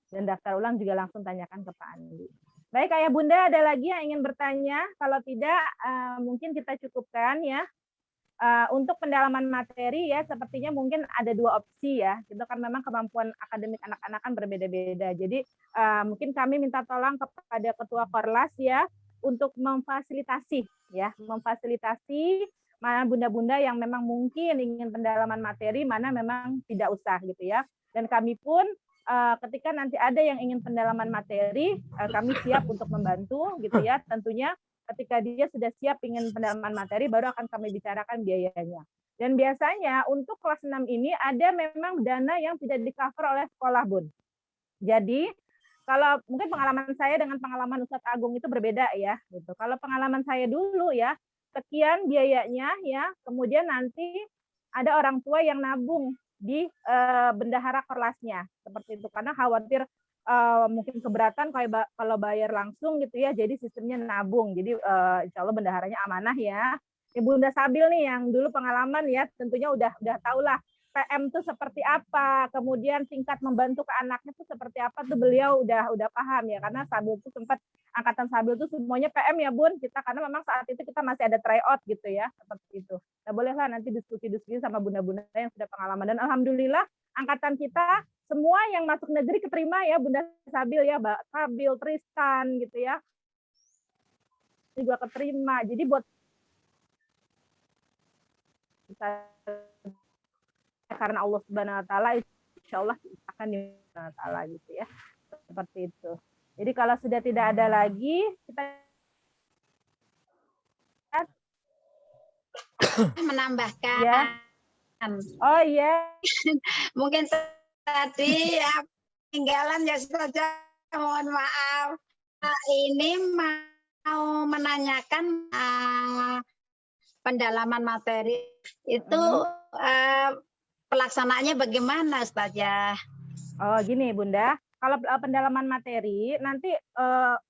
Dan daftar ulang juga langsung tanyakan ke Pak Andi. Baik Ayah Bunda, ada lagi yang ingin bertanya? Kalau tidak mungkin kita cukupkan ya. Untuk pendalaman materi ya sepertinya mungkin ada 2 opsi ya. Itu kan memang kemampuan akademik anak-anak kan berbeda-beda. Jadi mungkin kami minta tolong kepada Ketua Korlas ya untuk memfasilitasi mana bunda-bunda yang memang mungkin ingin pendalaman materi, mana memang tidak usah gitu ya. Dan kami pun ketika nanti ada yang ingin pendalaman materi, kami siap untuk membantu gitu ya. Tentunya ketika dia sudah siap ingin pendalaman materi, baru akan kami bicarakan biayanya. Dan biasanya untuk kelas 6 ini ada memang dana yang tidak di-cover oleh sekolah Bun. Jadi kalau mungkin pengalaman saya dengan pengalaman Ustadz Agung itu berbeda ya. Gitu. Kalau pengalaman saya dulu ya, sekian biayanya ya, kemudian nanti ada orang tua yang nabung di bendahara Korlasnya seperti itu, karena khawatir mungkin keberatan kalau bayar langsung gitu ya, jadi sistemnya nabung. Jadi insya Allah bendaharanya amanah ya. Bunda Sabil nih yang dulu pengalaman ya, tentunya udah tahu lah PM tuh seperti apa, kemudian tingkat membantu ke anaknya tuh seperti apa tuh beliau udah paham ya, karena Sabil tuh sempat angkatan Sabil tuh semuanya PM ya Bun kita, karena memang saat itu kita masih ada tryout gitu ya, seperti itu. Nah bolehlah nanti diskusi-diskusi sama bunda-bunda yang sudah pengalaman, dan alhamdulillah angkatan kita semua yang masuk negeri keterima ya Bunda Sabil ya, Mbak Sabil, Tristan gitu ya, juga keterima. Jadi buat karena Allah Subhanahu wa taala insyaallah akan Subhanahu wa taala gitu ya. Seperti itu. Jadi kalau sudah tidak ada lagi kita menambahkan. Ya. Oh iya. Mungkin tadi ya tinggalan ya saja, mohon maaf. Ini mau menanyakan pendalaman materi itu pelaksanaannya bagaimana Ustazah? Oh gini Bunda, kalau pendalaman materi nanti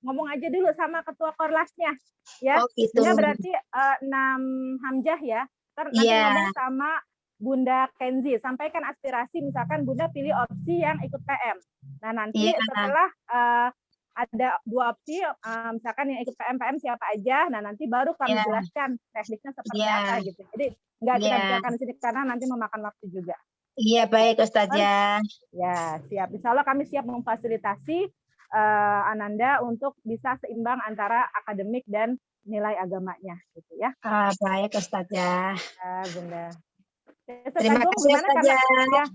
ngomong aja dulu sama ketua Korlasnya ya. Oh, gitu. Bunda berarti 6 Hamzah ya. Nanti ngomong sama Bunda Kenzi, sampaikan aspirasi, misalkan Bunda pilih opsi yang ikut PM. Nah nanti setelah ada 2 opsi, misalkan yang ikut PM siapa aja, nah nanti baru kami jelaskan tekniknya seperti apa gitu. Jadi nggak kita bicarakan di sini karena nanti memakan waktu juga. Iya baik Ustazah. Ya siap, insya Allah kami siap memfasilitasi Ananda untuk bisa seimbang antara akademik dan nilai agamanya gitu ya. Baik Ustazah. Bunda. Terima kasih Ustazah.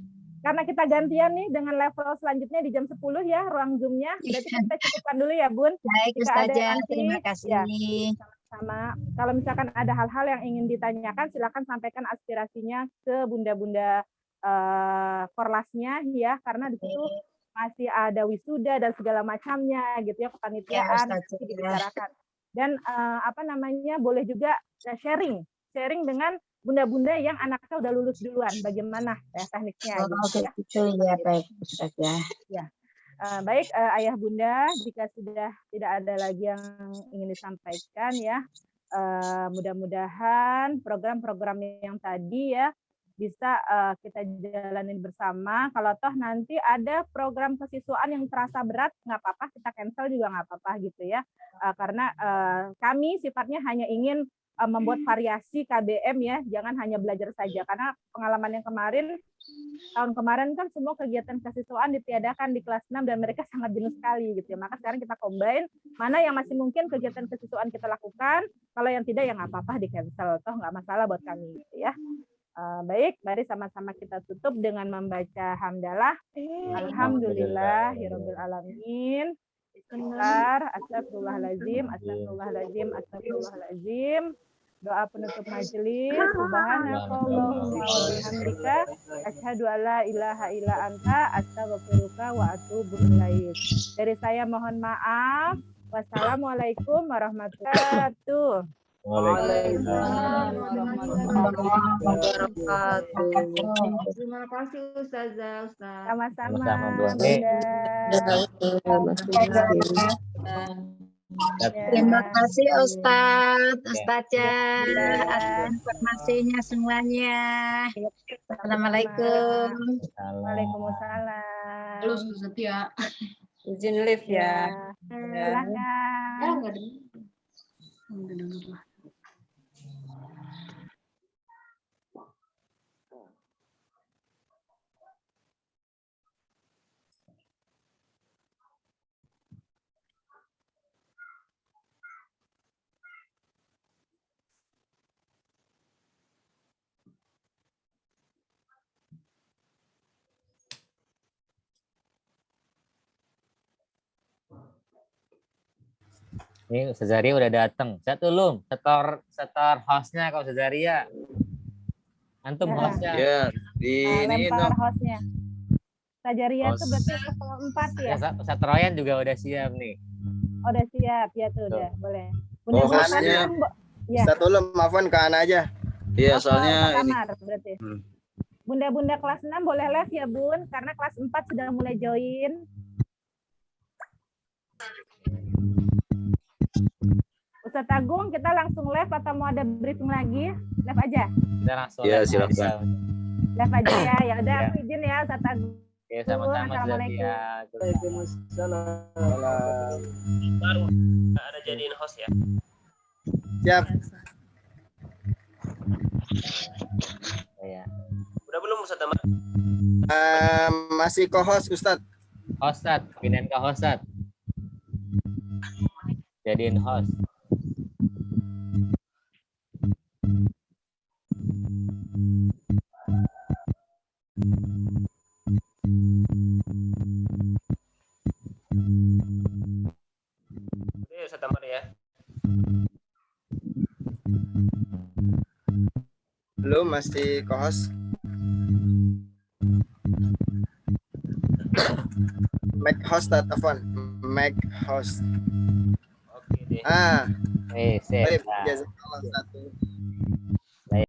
Karena kita gantian nih dengan level selanjutnya di jam 10 ya ruang Zoom-nya. Berarti kita cukupkan dulu ya Bun. Baik Ustazah, terima kasih. Ya, sama. Kalau misalkan ada hal-hal yang ingin ditanyakan, silakan sampaikan aspirasinya ke bunda-bunda Korlasnya ya, karena di situ masih ada wisuda dan segala macamnya gitu ya, kepanitiaan dibicarakan. Dan boleh juga sharing dengan bunda-bunda yang anaknya udah lulus duluan, bagaimana ya tekniknya gitu ya. Baik Ustazah. Ya. Baik Ayah Bunda, jika sudah tidak ada lagi yang ingin disampaikan ya, mudah-mudahan program-program yang tadi ya bisa kita jalanin bersama. Kalau toh nanti ada program kesiswaan yang terasa berat, nggak apa-apa, kita cancel juga nggak apa-apa gitu ya. Karena kami sifatnya hanya ingin membuat variasi KBM ya, jangan hanya belajar saja, karena pengalaman yang tahun kemarin kan semua kegiatan kesiswaan ditiadakan di kelas 6 dan mereka sangat jenuh sekali gitu ya. Maka sekarang kita combine mana yang masih mungkin kegiatan kesiswaan kita lakukan, kalau yang tidak ya nggak apa-apa di cancel, toh nggak masalah buat kami gitu ya. Baik, mari sama-sama kita tutup dengan membaca hamdalah. Alhamdulillahirabbil alamin. Bismillah, astagfirullahaladzim, astagfirullahaladzim, astagfirullahaladzim. Doa penutup majelis. Subhanakallahumma wa bihamdika asyhadu alla ilaha illa anta astaghfiruka wa atubu ilaik. Dari saya mohon maaf. Wassalamualaikum warahmatullahi wabarakatuh. Waalaikumsalam warahmatullahi wabarakatuh. Terima kasih Ustazah. Sama-sama. Terima kasih Ustazah atas informasinya semuanya. Assalamualaikum. Waalaikumsalam. Halo Ustazah. Izin live ya. Silakan. Ini Ustaz Zaria udah datang. Saya tolong setor hostnya kalau Ustaz Zaria. Antum hostnya. Ya, ini lempar hostnya. Ustaz Zaria itu berarti level 4 ya? Ustaz Royan juga udah siap nih. Udah siap, ya tuh udah, boleh. Hostnya, ya. Ustaz tolong maafkan ke Ana aja. Iya, Oh, soalnya Kak ini. Amar berarti. Bunda-bunda kelas 6 boleh live ya Bun, karena kelas 4 sudah mulai join. Ustadz Agung, kita langsung live atau mau ada briefing lagi? Live aja. Kita langsung Iya, live silakan. aja. Live aja ya. Ya udah, aku izin ya Ustadz Agung. Oke, sama-sama Assalamualaikum. Zadia. Waalaikumsalam. Baru ada jadiin host ya. Siap. Ya. Udah belum Ustaz Amar? Masih co-host Ustadz. Hostat, pindahin ke hostat. Jadiin host. Oke, Ustaz Amar ya. Belum, masih co-host. Make host telepon. Make host. Oke deh. Ah. Sip. Baik, jazakallah satu.